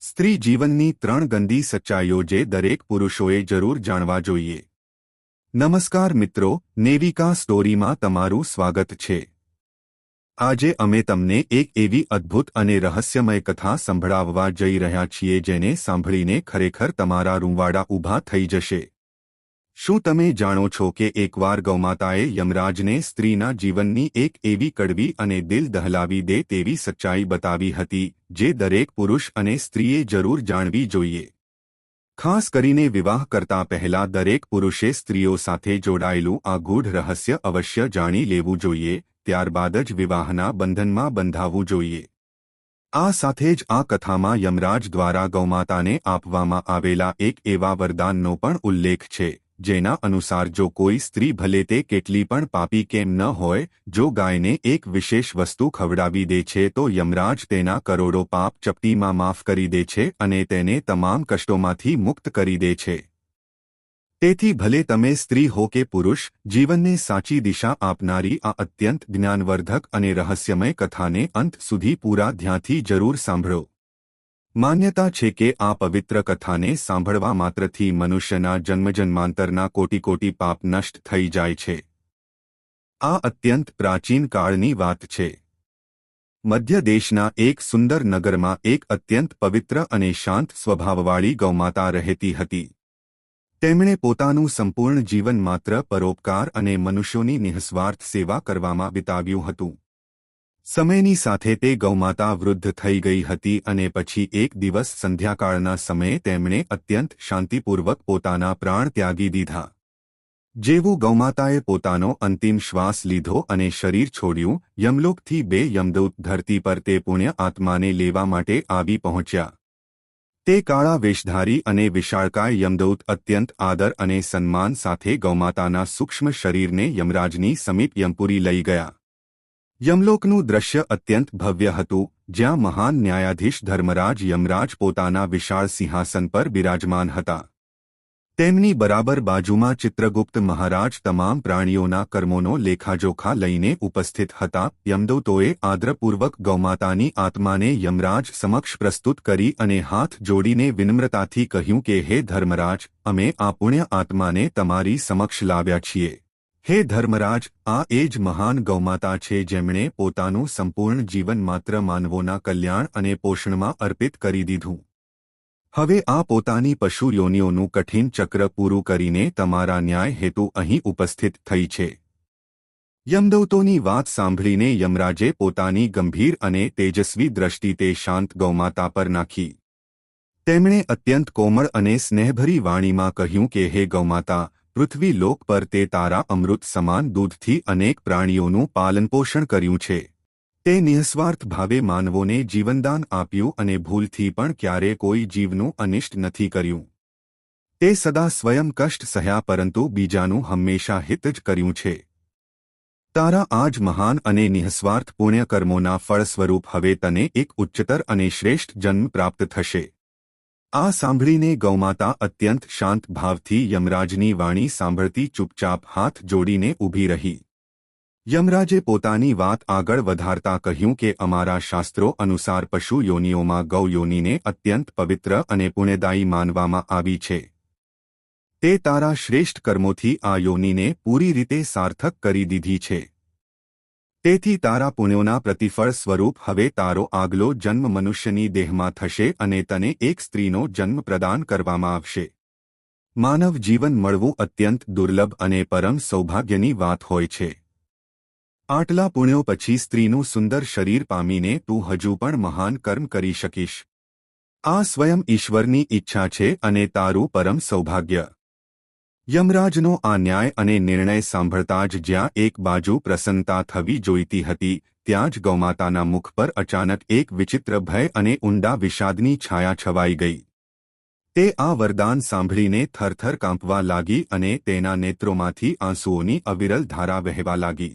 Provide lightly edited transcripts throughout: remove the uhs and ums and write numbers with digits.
સ્ત્રી જીવનની 3 ગંદી સચ્ચાઈઓ જે દરેક પુરુષોએ જરૂર જાણવા જોઈએ. નમસ્કાર મિત્રો, નેવિકા સ્ટોરીમાં તમારું સ્વાગત છે. આજે અમે તમને એક એવી અદ્ભુત અને રહસ્યમય કથા સંભળાવવા જઈ રહ્યા છીએ જેને સાંભળીને ખરેખર તમારા રૂંવાડા ઊભા થઈ જશે. શું તમે જાણો છો કે એકવાર ગૌમાતાએ યમરાજને સ્ત્રીના જીવનની એક એવી કડવી અને દિલ દહલાવી દે તેવી સચ્ચાઈ બતાવી હતી જે દરેક પુરુષ અને સ્ત્રીએ જરૂર જાણવી જોઈએ. ખાસ કરીને વિવાહ કરતા પહેલા દરેક પુરુષે સ્ત્રીઓ સાથે જોડાયેલું આ ગૂઢ રહસ્ય અવશ્ય જાણી લેવું જોઈએ, ત્યારબાદ જ વિવાહના બંધનમાં બંધાવવું જોઈએ. આ સાથે જ આ કથામાં યમરાજ દ્વારા ગૌમાતાને આપવામાં આવેલા એક એવા વરદાનનો પણ ઉલ્લેખ છે જેના અનુસાર જો કોઈ સ્ત્રી ભલે તે કેટલી પણ પાપી કેમ ન હોય, જો ગાયને એક વિશેષ વસ્તુ ખવડાવી દે છે તો યમરાજ તેના કરોડો પાપ ચપટીમાં માફ કરી દે છે અને તેને તમામ કષ્ટોમાંથી મુક્ત કરી દે છે. તેથી ભલે તમે સ્ત્રી હો કે પુરુષ, જીવનને સાચી દિશા આપનારી આ અત્યંત જ્ઞાનવર્ધક અને રહસ્યમય કથાને અંત સુધી પૂરા ધ્યાનથી જરૂર સાંભળો. માન્યતા છે કે આ પવિત્ર કથાને સાંભળવા માત્રથી મનુષ્યના જન્મજન્માંતરના કોટી પાપ નષ્ટ થઈ જાય છે. આ અત્યંત પ્રાચીન કાળની વાત છે. મધ્ય દેશના એક સુંદર નગરમાં એક અત્યંત પવિત્ર અને શાંત સ્વભાવવાળી ગૌમાતા રહેતી હતી. તેમણે પોતાનું સંપૂર્ણ જીવન માત્ર પરોપકાર અને મનુષ્યોની નિઃસ્વાર્થ સેવા કરવામાં વિતાવ્યું હતું. સમયની સાથે તે ગૌમાતા વૃદ્ધ થઈ ગઈ હતી અને પછી એક દિવસ સંધ્યાકાળના સમયે તેમણે અત્યંત શાંતિપૂર્વક પોતાના પ્રાણ ત્યાગી દીધા. જેવું ગૌમાતાએ પોતાનો અંતિમ શ્વાસ લીધો અને શરીર છોડ્યું, યમલોકથી 2 યમદૂત ધરતી પર તે પુણ્ય આત્માને લેવા માટે આવી પહોંચ્યા. તે કાળા વેશધારી અને વિશાળકાય યમદૂત અત્યંત આદર અને સન્માન સાથે ગૌમાતાના સૂક્ષ્મ શરીરને યમરાજની સમીપ યમપુરી લઈ ગયા. યમલોકનું દ્રશ્ય અત્યંત ભવ્ય હતું, જ્યાં મહાન ન્યાયાધીશ ધર્મરાજ યમરાજ પોતાના વિશાળ સિંહાસન પર બિરાજમાન હતા. તેમની બરાબર બાજુમાં ચિત્રગુપ્ત મહારાજ તમામ પ્રાણીઓના કર્મોનો લેખાજોખા લઈને ઉપસ્થિત હતા. યમદૂતોએ આદરપૂર્વક ગૌમાતાની આત્માને યમરાજ સમક્ષ પ્રસ્તુત કરી અને હાથ જોડીને વિનમ્રતાથી કહ્યું કે હે ધર્મરાજ, અમે આ પુણ્ય આત્માને તમારી સમક્ષ લાવ્યા છીએ. હે ધર્મરાજ, આ એ જ મહાન ગૌમાતા છે જેમણે પોતાનું સંપૂર્ણ જીવન માત્ર માનવોના કલ્યાણ અને પોષણમાં અર્પિત કરી દીધું. હવે આ પોતાની પશુ યોનિઓનું કઠિન ચક્ર પૂરું કરીને તમારા ન્યાય હેતુ અહીં ઉપસ્થિત થઈ છે. યમદૂતોની વાત સાંભળીને યમરાજે પોતાની ગંભીર અને તેજસ્વી દ્રષ્ટિ તે શાંત ગૌમાતા પર નાખી. તેમણે અત્યંત કોમળ અને સ્નેહભરી વાણીમાં કહ્યું કે હે ગૌમાતા, પૃથ્વી લોક પર તે તારા અમૃત સમાન દૂધથી અનેક પ્રાણીઓનું પાલનપોષણ કર્યું છે. તે નિઃસ્વાર્થ ભાવે માનવોને જીવનદાન આપ્યું અને ભૂલથી પણ ક્યારે કોઈ જીવનું અનિષ્ટ નથી કર્યું. તે સદા સ્વયં કષ્ટ સહ્યા પરંતુ બીજાનું હંમેશા હિત જ કર્યું છે. તારા આ જ મહાન અને નિઃસ્વાર્થ પુણ્યકર્મોના ફળ સ્વરૂપ હવે તને એક ઉચ્ચતર અને શ્રેષ્ઠ જન્મ પ્રાપ્ત થશે. આ સાંભળીને ગૌમાતા અત્યંત શાંત ભાવથી યમરાજની વાણી સાંભળતી ચૂપચાપ હાથ જોડીને ઊભી રહી. યમરાજે પોતાની વાત આગળ વધારતા કહ્યું કે અમારા શાસ્ત્રો અનુસાર પશુ યોનિઓમાં ગૌ યોનિને અત્યંત પવિત્ર અને પુણ્યદાયી માનવામાં આવી છે. તે તારા શ્રેષ્ઠ કર્મોથી આ યોનિને પૂરી રીતે સાર્થક કરી દીધી છે. તેથી તારા પુણ્યોના પ્રતિફળ સ્વરૂપ હવે તારો આગલો જન્મ મનુષ્યની દેહમાં થશે અને તને એક સ્ત્રીનો જન્મ પ્રદાન કરવામાં આવશે. માનવ જીવન મળવું અત્યંત દુર્લભ અને પરમ સૌભાગ્યની વાત હોય છે. આટલા પુણ્યો પછી સ્ત્રીનું સુંદર શરીર પામીને તું હજુ પણ મહાન કર્મ કરી શકીશ. આ સ્વયં ઈશ્વરની ઈચ્છા છે અને તારું પરમ સૌભાગ્ય. યમરાજનો આ ન્યાય અને નિર્ણય સાંભળતા જ જ્યાં એક બાજુ પ્રસન્નતા થવી જોઈતી હતી, ત્યાં જ ગૌમાતાના મુખ પર અચાનક એક વિચિત્ર ભય અને ઊંડા વિષાદની છાયા છવાઈ ગઈ. તે આ વરદાન સાંભળીને થરથર કાંપવા લાગી અને તેના નેત્રોમાંથી આંસુઓની અવિરલ ધારા વહેવા લાગી.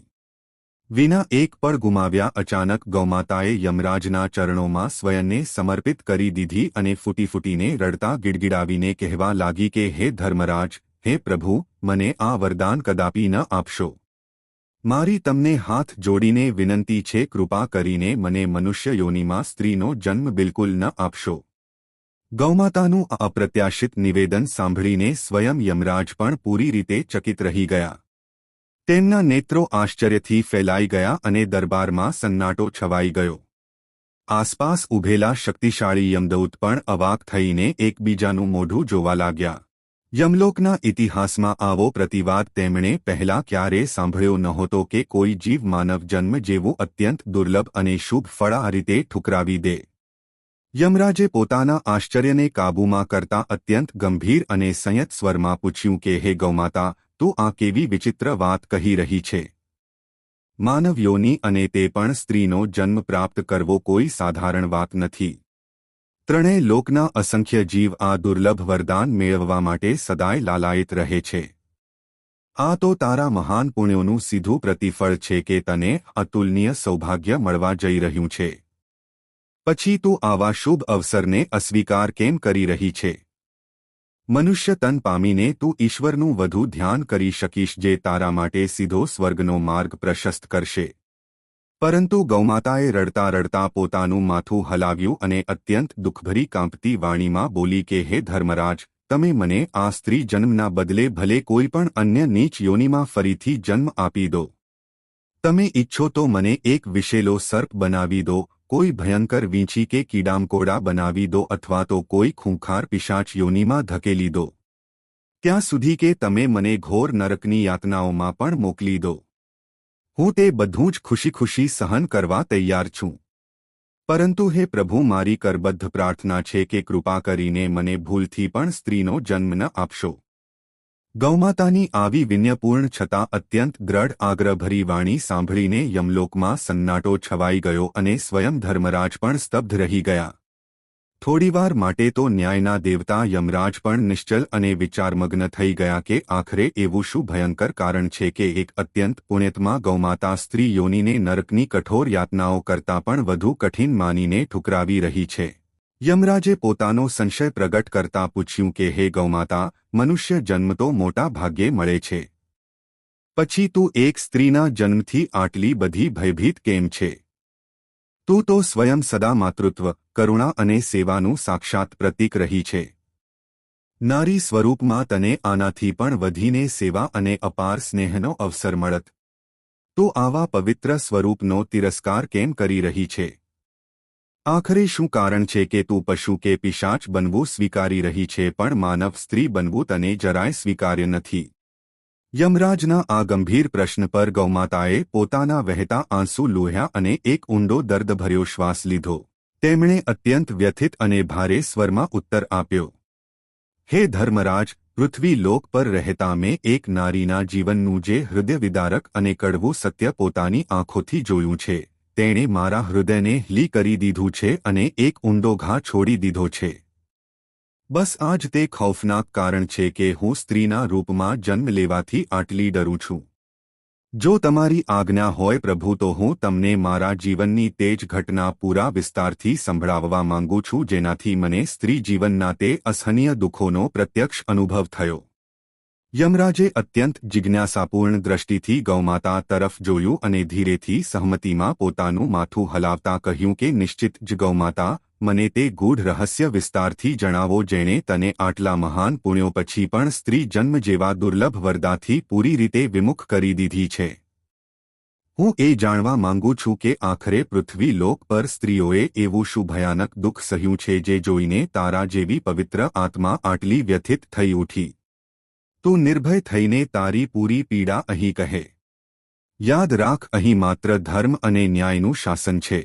વિના એક પળ ગુમાવ્યા અચાનક ગૌમાતાએ યમરાજના ચરણોમાં સ્વયંને સમર્પિત કરી દીધી અને ફૂટીને રડતા ગીડગીડાવીને કહેવા લાગી કે હે ધર્મરાજ, હે પ્રભુ, મને આ વરદાન કદાપી ન આપશો. મારી તમને હાથ જોડીને વિનંતી છે, કૃપા કરીને મને મનુષ્ય યોનિમાં સ્ત્રીનો જન્મ બિલકુલ ન આપશો. ગૌમાતાનું આ અપ્રત્યાશિત નિવેદન સાંભળીને સ્વયં યમરાજ પણ પૂરી રીતે ચકિત રહી ગયા. તેમના નેત્રો આશ્ચર્યથી ફેલાઈ ગયા અને દરબારમાં સન્નાટો છવાઈ ગયો. આસપાસ ઊભેલા શક્તિશાળી યમદૂત પણ અવાક થઈને એકબીજાનું મોઢું જોવા લાગ્યા. યમલોકના ઇતિહાસમાં આવો પ્રતિવાદ તેમણે પહેલાં ક્યારેય સાંભળ્યો નહોતો કે કોઈ જીવ માનવ જન્મ જેવું અત્યંત દુર્લભ અને શુભ ફળ આ રીતે ઠુકરાવી દે. યમરાજે પોતાના આશ્ચર્યને કાબૂમાં કરતા અત્યંત ગંભીર અને સંયત સ્વરમાં પૂછ્યું કે હે ગૌમાતા, તું આ કેવી વિચિત્ર વાત કહી રહી છે? માનવ યોનિ અને તે પણ સ્ત્રીનો જન્મ પ્રાપ્ત કરવો કોઈ સાધારણ વાત નથી. ત્રણેય લોકના અસંખ્ય જીવ આ દુર્લભ વરદાન મેળવવા માટે સદાય લાલાયિત રહે છે. આ તો તારા મહાન પુણ્યોનું સીધું પ્રતિફળ છે કે તને અતુલનીય સૌભાગ્ય મળવા જઈ રહ્યું છે. પછી તું આવા શુભ અવસરને અસ્વીકાર કેમ કરી રહી છે? મનુષ્ય તન પામીને તું ઈશ્વરનું વધુ ધ્યાન કરી શકીશ, જે તારા માટે સીધો સ્વર્ગનો માર્ગ પ્રશસ્ત કરશે. પરંતુ ગૌમાતાએ રડતા રડતા પોતાનું માથું હલાવ્યું અને અત્યંત દુઃખભરી કાંપતી વાણીમાં બોલી કે હે ધર્મરાજ, તમે મને આ સ્ત્રી જન્મના બદલે ભલે કોઈ પણ અન્ય નીચ યોનિમાં ફરીથી જન્મ આપી દો. તમે ઈચ્છો તો મને એક વિશેલો સર્પ બનાવી દો, કોઈ ભયંકર વીંછી કે કીડામકોડા બનાવી દો, અથવા તો કોઈ ખૂંખાર પિશાચ યોનિમાં ધકેલી દો. ત્યાં સુધી કે તમે મને ઘોર નરકની યાતનાઓમાં પણ મોકલી દો. હું તે બધું જ ખુશી ખુશી સહન કરવા તૈયાર છું. પરંતુ હે પ્રભુ, મારી કરબદ્ધ પ્રાર્થના છે કે કૃપા કરીને મને ભૂલથી પણ સ્ત્રીનો જન્મ ન આપશો. ગૌમાતાની આવી વિનયપૂર્ણ છતાં અત્યંત દ્રઢ આગ્રહભરી વાણી સાંભળીને યમલોકમાં સન્નાટો છવાઈ ગયો અને સ્વયં ધર્મરાજ પણ સ્તબ્ધ રહી ગયા. થોડીવાર માટે તો ન્યાયના દેવતા યમરાજ પણ નિશ્ચલ અને વિચારમગ્ન થઈ ગયા કે આખરે એવું શું ભયંકર કારણ છે કે એક અત્યંત પુણ્યતમા ગૌમાતા સ્ત્રી યોનિને નરકની કઠોર યાતનાઓ કરતાં પણ વધુ કઠિન માનીને ઠુકરાવી રહી છે. યમરાજે પોતાનો સંશય પ્રગટ કરતા પૂછ્યું કે હે ગૌમાતા, મનુષ્ય જન્મ તો મોટા ભાગ્યે મળે છે. પછી તું એક સ્ત્રીના જન્મથી આટલી બધી ભયભીત કેમ છે? તું તો સ્વયં સદા માતૃત્વ, કરુણા અને સેવાનું સાક્ષાત પ્રતીક રહી છે. નારી સ્વરૂપમાં તને આનાથી પણ વધીને સેવા અને અપાર સ્નેહનો અવસર મળત. તું આવા પવિત્ર સ્વરૂપનો તિરસ્કાર કેમ કરી રહી છે? આખરે શું કારણ છે કે તું પશુ કે પિશાચ બનવું સ્વીકારી રહી છે, પણ માનવ સ્ત્રી બનવું તને જરાય સ્વીકાર્ય નથી? યમરાજના આ ગંભીર પ્રશ્ન પર ગૌમાતાએ પોતાના વહેતા આંસુ લૂહ્યા અને એક ઊંડો દર્દભર્યો શ્વાસ લીધો. તેમણે અત્યંત વ્યથિત અને ભારે સ્વરમાં ઉત્તર આપ્યો, હે ધર્મરાજ, પૃથ્વી લોક પર રહેતા મેં એક નારીના જીવનનું જે હૃદયવિદારક અને કડવું સત્ય પોતાની આંખોથી જોયું છે, તેણે મારા હૃદયને લી કરી દીધું છે અને એક ઊંડો ઘા છોડી દીધો છે. બસ આ જ તે ખૌફનાક કારણ છે કે હું સ્ત્રીના રૂપમાં જન્મ લેવાથી આટલી ડરું છું. જો તમારી આજ્ઞા હોય પ્રભુ, તો હું તમને મારા જીવનની તે જ ઘટના પૂરા વિસ્તારથી સંભળાવવા માંગુ છું, જેનાથી મને સ્ત્રી જીવનના તે અસહનીય દુઃખોનો પ્રત્યક્ષ અનુભવ થયો. યમરાજે અત્યંત જિજ્ઞાસાપૂર્ણ દ્રષ્ટિથી ગૌમાતા તરફ જોયું અને ધીરેથી સહમતિમાં પોતાનું માથું હલાવતા કહ્યું કે નિશ્ચિત જ ગૌમાતા, મને તે ગૂઢ રહસ્ય વિસ્તારથી જણાવો જેણે તને આટલા મહાન પુણ્યો પછી પણ સ્ત્રી જન્મ જેવા દુર્લભ વરદાથી પૂરી રીતે વિમુખ કરી દીધી છે. હું એ જાણવા માંગુ છું કે આખરે પૃથ્વી લોક પર સ્ત્રીઓએ એવું શું ભયાનક દુઃખ સહ્યું છે જે જોઈને તારા જેવી પવિત્ર આત્મા આટલી વ્યથિત થઈ ઉઠી. તું નિર્ભય થઈને તારી પૂરી પીડા અહીં કહે. યાદ રાખ, અહીં માત્ર ધર્મ અને ન્યાયનું શાસન છે.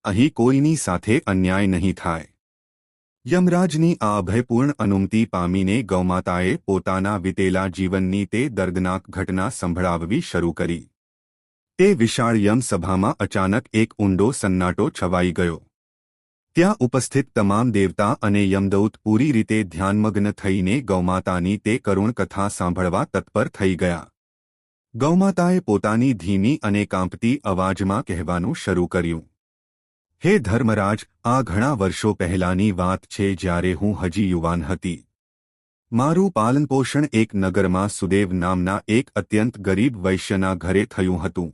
અહીં કોઈની સાથે અન્યાય નહીં થાય. યમરાજની આ અભયપૂર્ણ અનુમતિ પામીને ગૌમાતાએ પોતાના વીતેલા જીવનની તે દર્દનાક ઘટના સંભળાવવી શરૂ કરી. તે વિશાળ યમસભામાં અચાનક એક ઊંડો સન્નાટો છવાઈ ગયો. ત્યાં ઉપસ્થિત તમામ દેવતા અને યમદૂત પૂરી રીતે ધ્યાનમગ્ન થઈને ગૌમાતાની તે કરુણ કથા સાંભળવા તત્પર થઈ ગયા. ગૌમાતાએ પોતાની ધીમી અને કાંપતી અવાજમાં કહેવાનું શરૂ કર્યું, હે ધર્મરાજ, આ ઘણા વર્ષો પહેલાની વાત છે, જ્યારે હું હજી યુવાન હતી. મારું પાલનપોષણ એક નગરમાં સુદેવ નામના એક અત્યંત ગરીબ વૈશ્યના ઘરે થયું હતું.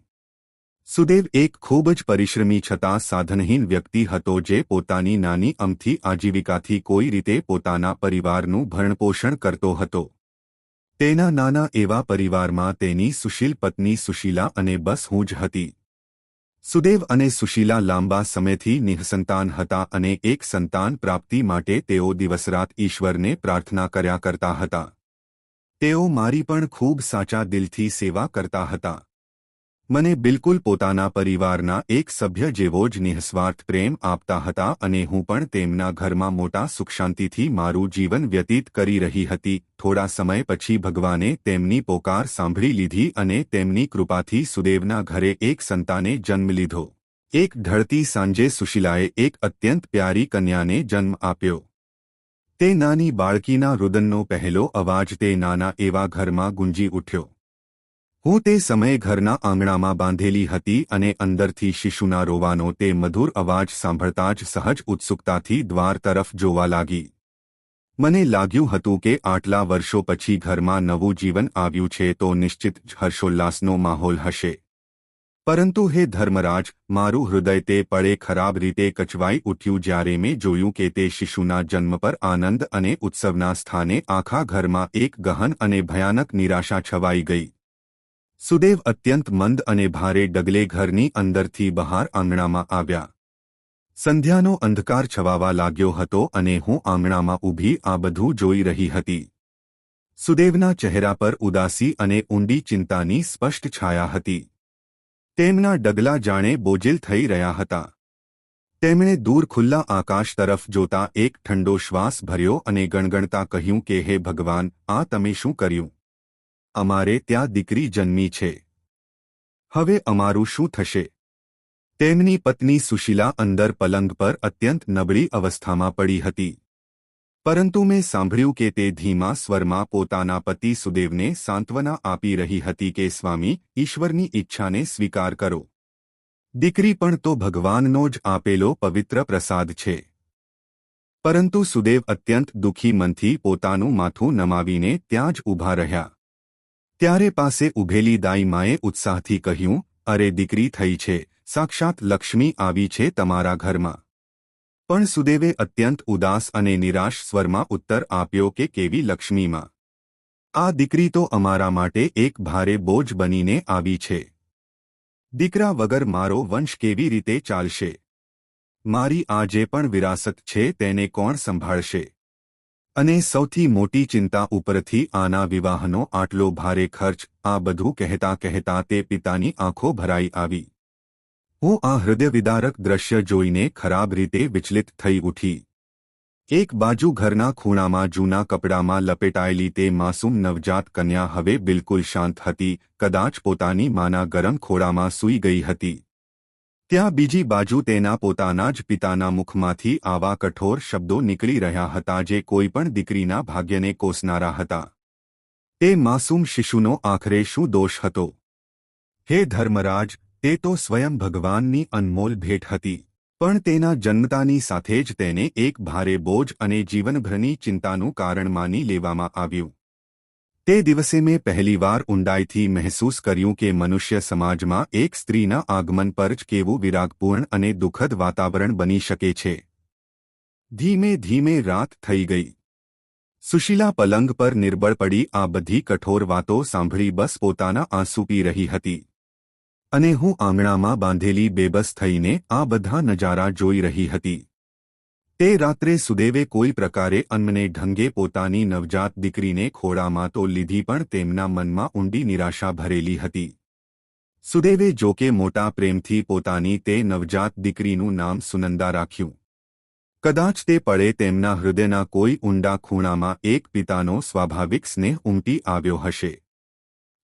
સુદેવ એક ખૂબ જ પરિશ્રમી છતાં સાધનહીન વ્યક્તિ હતો જે પોતાની નાની અમથી આજીવિકાથી કોઈ રીતે પોતાના પરિવારનું ભરણપોષણ કરતો હતો. તેના નાના એવા પરિવારમાં તેની સુશીલ પત્ની સુશીલા અને બસ હું જ હતી. સુદેવ અને સુશીલા લાંબા સમયથી નિઃસંતાન હતા અને એક સંતાન પ્રાપ્તિ માટે તેઓ દિવસરાત ઈશ્વરને પ્રાર્થના કર્યા કરતા હતા. તેઓ મારી પણ ખૂબ સાચા દિલથી સેવા કરતા હતા. મને બિલકુલ પોતાના પરિવારના એક સભ્ય જેવો જ નિઃસ્વાર્થ પ્રેમ આપતા હતા અને હું પણ તેમના ઘરમાં મોટા સુખશાંતિથી મારું જીવન વ્યતીત કરી રહી હતી. થોડા સમય પછી ભગવાને તેમની પોકાર સાંભળી લીધી અને તેમની કૃપાથી સુદેવના ઘરે એક સંતાને જન્મ લીધો. એક ઢળતી સાંજે સુશીલાએ એક અત્યંત પ્યારી કન્યાને જન્મ આપ્યો. તે નાની બાળકીના રુદનનો પહેલો અવાજ તે નાના એવા ઘરમાં ગુંજી ઉઠ્યો. હું તે સમયે ઘરના આંગણામાં બાંધેલી હતી અને અંદરથી શિશુના રોવાનો તે મધુર અવાજ સાંભળતા જ સહજ ઉત્સુકતાથી દ્વાર તરફ જોવા લાગી. મને લાગ્યું હતું કે આટલા વર્ષો પછી ઘરમાં નવું જીવન આવ્યું છે તો નિશ્ચિત જ હર્ષોલ્લાસનો માહોલ હશે. પરંતુ હે ધર્મરાજ, મારું હૃદય તે પળે ખરાબ રીતે કચવાઈ ઉઠ્યું જ્યારે મેં જોયું કે તે શિશુના જન્મ પર આનંદ અને ઉત્સવના સ્થાને આખા ઘરમાં એક ગહન અને ભયાનક નિરાશા છવાઈ ગઈ. સુદેવ અત્યંત મંદ અને ભારે ડગલે ઘરની અંદરથી બહાર આંગણામાં આવ્યા. સંધ્યાનો અંધકાર છવાવા લાગ્યો હતો અને હું આંગણામાં ઊભી આ બધું જોઈ રહી હતી. સુદેવના ચહેરા પર ઉદાસી અને ઊંડી ચિંતાની સ્પષ્ટ છાયા હતી. તેમના ડગલા જાણે બોજિલ થઈ રહ્યા હતા. તેમણે દૂર ખુલ્લા આકાશ તરફ જોતા એક ઠંડો શ્વાસ ભર્યો અને ગણગણતા કહ્યું કે હે ભગવાન, આ તમે શું કર્યું? અમારે ત્યાં દીકરી જન્મી છે. હવે અમારું શું થશે? તેમની પત્ની સુશીલા અંદર પલંગ પર અત્યંત નબળી અવસ્થામાં પડી હતી. પરંતુ મેં સાંભળ્યું કે તે ધીમા સ્વરમાં પોતાના પતિ સુદેવને સાંત્વના આપી રહી હતી કે સ્વામી, ઈશ્વરની ઈચ્છાને સ્વીકાર કરો. દીકરી પણ તો ભગવાનનો જ આપેલો પવિત્ર પ્રસાદ છે. પરંતુ સુદેવ અત્યંત દુઃખી મનથી પોતાનું માથું નમાવીને ત્યાં જ ઊભા રહ્યા. ત્યારે પાસે ઊભેલી દાઈ માએ ઉત્સાહથી કહ્યું, અરે દીકરી થઈ છે, સાક્ષાત લક્ષ્મી આવી છે તમારા ઘરમાં. પણ સુદેવે અત્યંત ઉદાસ અને નિરાશ સ્વરમાં ઉત્તર આપ્યો કે કેવી લક્ષ્મીમાં? આ દીકરી તો અમારા માટે એક ભારે બોજ બનીને આવી છે. દીકરા વગર મારો વંશ કેવી રીતે ચાલશે? મારી આ જે પણ વિરાસત છે તેને કોણ સંભાળશે? અને સૌથી મોટી ચિંતા ઉપરથી આના વિવાહનો આટલો ભારે ખર્ચ. આ બધું કહેતા કહેતા તે પિતાની આંખો ભરાઈ આવી. હું આ હૃદયવિદારક દ્રશ્ય જોઈને ખરાબ રીતે વિચલિત થઈ ઉઠી. એક બાજુ ઘરના ખૂણામાં જૂના કપડામાં લપેટાયેલી તે માસૂમ નવજાત કન્યા હવે બિલકુલ શાંત હતી, કદાચ પોતાની માના ગરમ ખોળામાં સૂઈ ગઈ હતી. ત્યાં બીજી બાજુ તેના પોતાના જ પિતાના મુખમાંથી આવા કઠોર શબ્દો નીકળી રહ્યા હતા જે કોઈ પણ દીકરીના ભાગ્યને કોસનારા હતા. તે માસૂમ શિશુનો આખરે શું દોષ હતો? હે ધર્મરાજ, તે તો સ્વયં ભગવાનની અનમોલ ભેટ હતી. પણ તેના જન્મતાની સાથે જ તેને એક ભારે બોજ અને જીવનભરની ચિંતાનું કારણ માની લેવામાં આવ્યું. તે દિવસે મેં પહેલીવાર ઊંડાઈથી મહેસૂસ કર્યું કે મનુષ્ય સમાજમાં એક સ્ત્રીના આગમન પર જ કેવું વિરાગપૂર્ણ અને દુઃખદ વાતાવરણ બની શકે છે. ધીમે ધીમે રાત થઈ ગઈ. સુશીલા પલંગ પર નિર્બળ પડી આ બધી કઠોર વાતો સાંભળી બસ પોતાના આંસુ પી રહી હતી. અને હું આંગણામાં બાંધેલી બેબસ થઈને આ બધા નજારા જોઈ રહી હતી. તે રાત્રે સુદેવે કોઈ પ્રકારે અન્મને ઢંગે પોતાની નવજાત દીકરીને ખોળામાં તો લીધી પણ તેમના મનમાં ઊંડી નિરાશા ભરેલી હતી. સુદેવે જોકે મોટા પ્રેમથી પોતાની તે નવજાત દીકરીનું નામ સુનંદા રાખ્યું. કદાચ તે પળે તેમના હૃદયના કોઈ ઊંડા ખૂણામાં એક પિતાનો સ્વાભાવિક સ્નેહ ઉમટી આવ્યો હશે.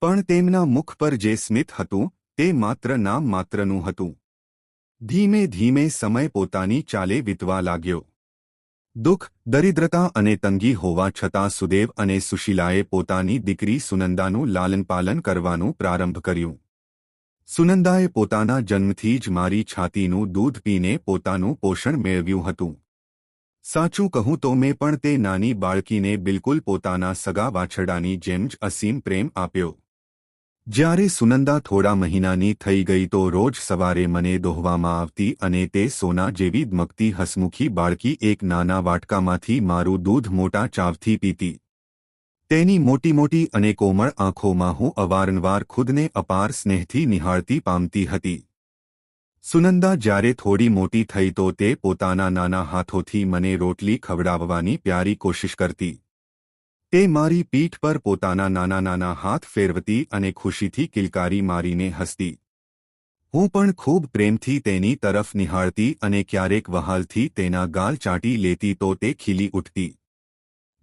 પણ તેમના મુખ પર જે સ્મિત હતું તે માત્ર નામ માત્રનું હતું. ધીમે ધીમે સમય પોતાની ચાલે વીતવા લાગ્યો. દુઃખ, દરિદ્રતા અને તંગી હોવા છતાં સુદેવ અને સુશીલાએ પોતાની દીકરી સુનંદાનું લાલનપાલન કરવાનું પ્રારંભ કર્યું. સુનંદાએ પોતાના જન્મથી જ મારી છાતીનું દૂધ પીને પોતાનું પોષણ મેળવ્યું હતું. સાચું કહું તો મેં પણ તે નાની બાળકીને બિલકુલ પોતાના સગા વાછરડાની જેમ જ અસીમ પ્રેમ આપ્યો. જ્યારે સુનંદા થોડા મહિનાની થઈ ગઈ તો રોજ સવારે મને દોહવામાં આવતી અને તે સોના જેવી દમકતી હસમુખી બાળકી એક નાના વાટકામાંથી મારું દૂધ મોટા ચાવથી પીતી. તેની મોટી મોટી અને કોમળ આંખોમાં હું અવારનવાર ખુદને અપાર સ્નેહથી નિહાળતી પામતી હતી. સુનંદા જ્યારે થોડી મોટી થઈ તો તે પોતાના નાના હાથોથી મને રોટલી ખવડાવવાની પ્યારી કોશિશ કરતી. તે મારી પીઠ પર પોતાના નાના નાના હાથ ફેરવતી અને ખુશીથી કિલકારી મારીને હસતી. હું પણ ખૂબ પ્રેમથી તેની તરફ નિહાળતી અને ક્યારેક વહાલથી તેના ગાલ ચાટી લેતી તો તે ખીલી ઉઠતી.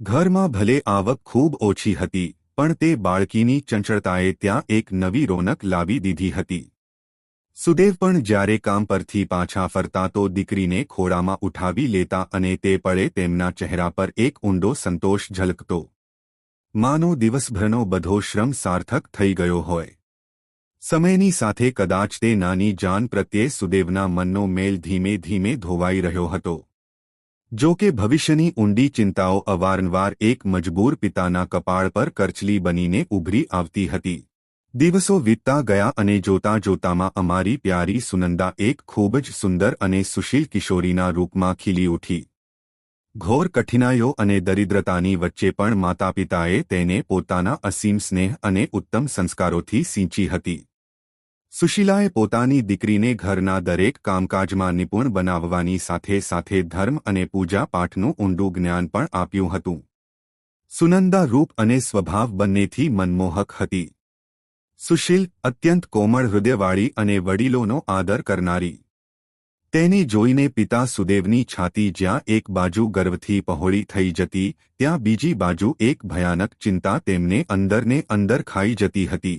ઘરમાં ભલે આવક ખૂબ ઓછી હતી, પણ તે બાળકીની ચંચળતાએ ત્યાં એક નવી રોનક લાવી દીધી હતી. સુદેવ પણ જ્યારે કામ પરથી પાછા ફરતા તો દીકરીને ખોળામાં ઉઠાવી લેતા અને તે પળે તેમના ચહેરા પર એક ઊંડો સંતોષ ઝલકતો. માનો દિવસભરનો બધો શ્રમ સાર્થક થઈ ગયો હોય. સમયની સાથે કદાચ તે નાની જાન પ્રત્યે સુદેવના મનનો મેલ ધીમે ધીમે ધોવાઈ રહ્યો હતો. જો કે ભવિષ્યની ઊંડી ચિંતાઓ અવારનવાર એક મજબૂર પિતાના કપાળ પર કરચલી બનીને ઉભરી આવતી હતી. દિવસો વીતતા ગયા અને જોતા જોતામાં અમારી પ્યારી સુનંદા એક ખૂબ જ સુંદર અને સુશીલ કિશોરીના રૂપમાં ખીલી ઉઠી. ઘોર કઠિનાઈઓ અને દરિદ્રતાની વચ્ચે પણ માતાપિતાએ તેને પોતાના અસીમ સ્નેહ અને ઉત્તમ સંસ્કારોથી સિંચી હતી. સુશીલાએ પોતાની દીકરીને ઘરના દરેક કામકાજમાં નિપુણ બનાવવાની સાથે સાથે ધર્મ અને પૂજા પાઠનું ઊંડું જ્ઞાન પણ આપ્યું હતું. સુનંદા રૂપ અને સ્વભાવ બંનેથી મનમોહક હતી. સુશીલ, અત્યંત કોમળ હૃદયવાળી અને વડીલોનો આદર કરનારી. તેને જોઈને પિતા સુદેવની છાતી જ્યાં એક બાજુ ગર્વથી પહોળી થઈ જતી, ત્યાં બીજી બાજુ એક ભયાનક ચિંતા તેમને અંદરને અંદર ખાઈ જતી હતી.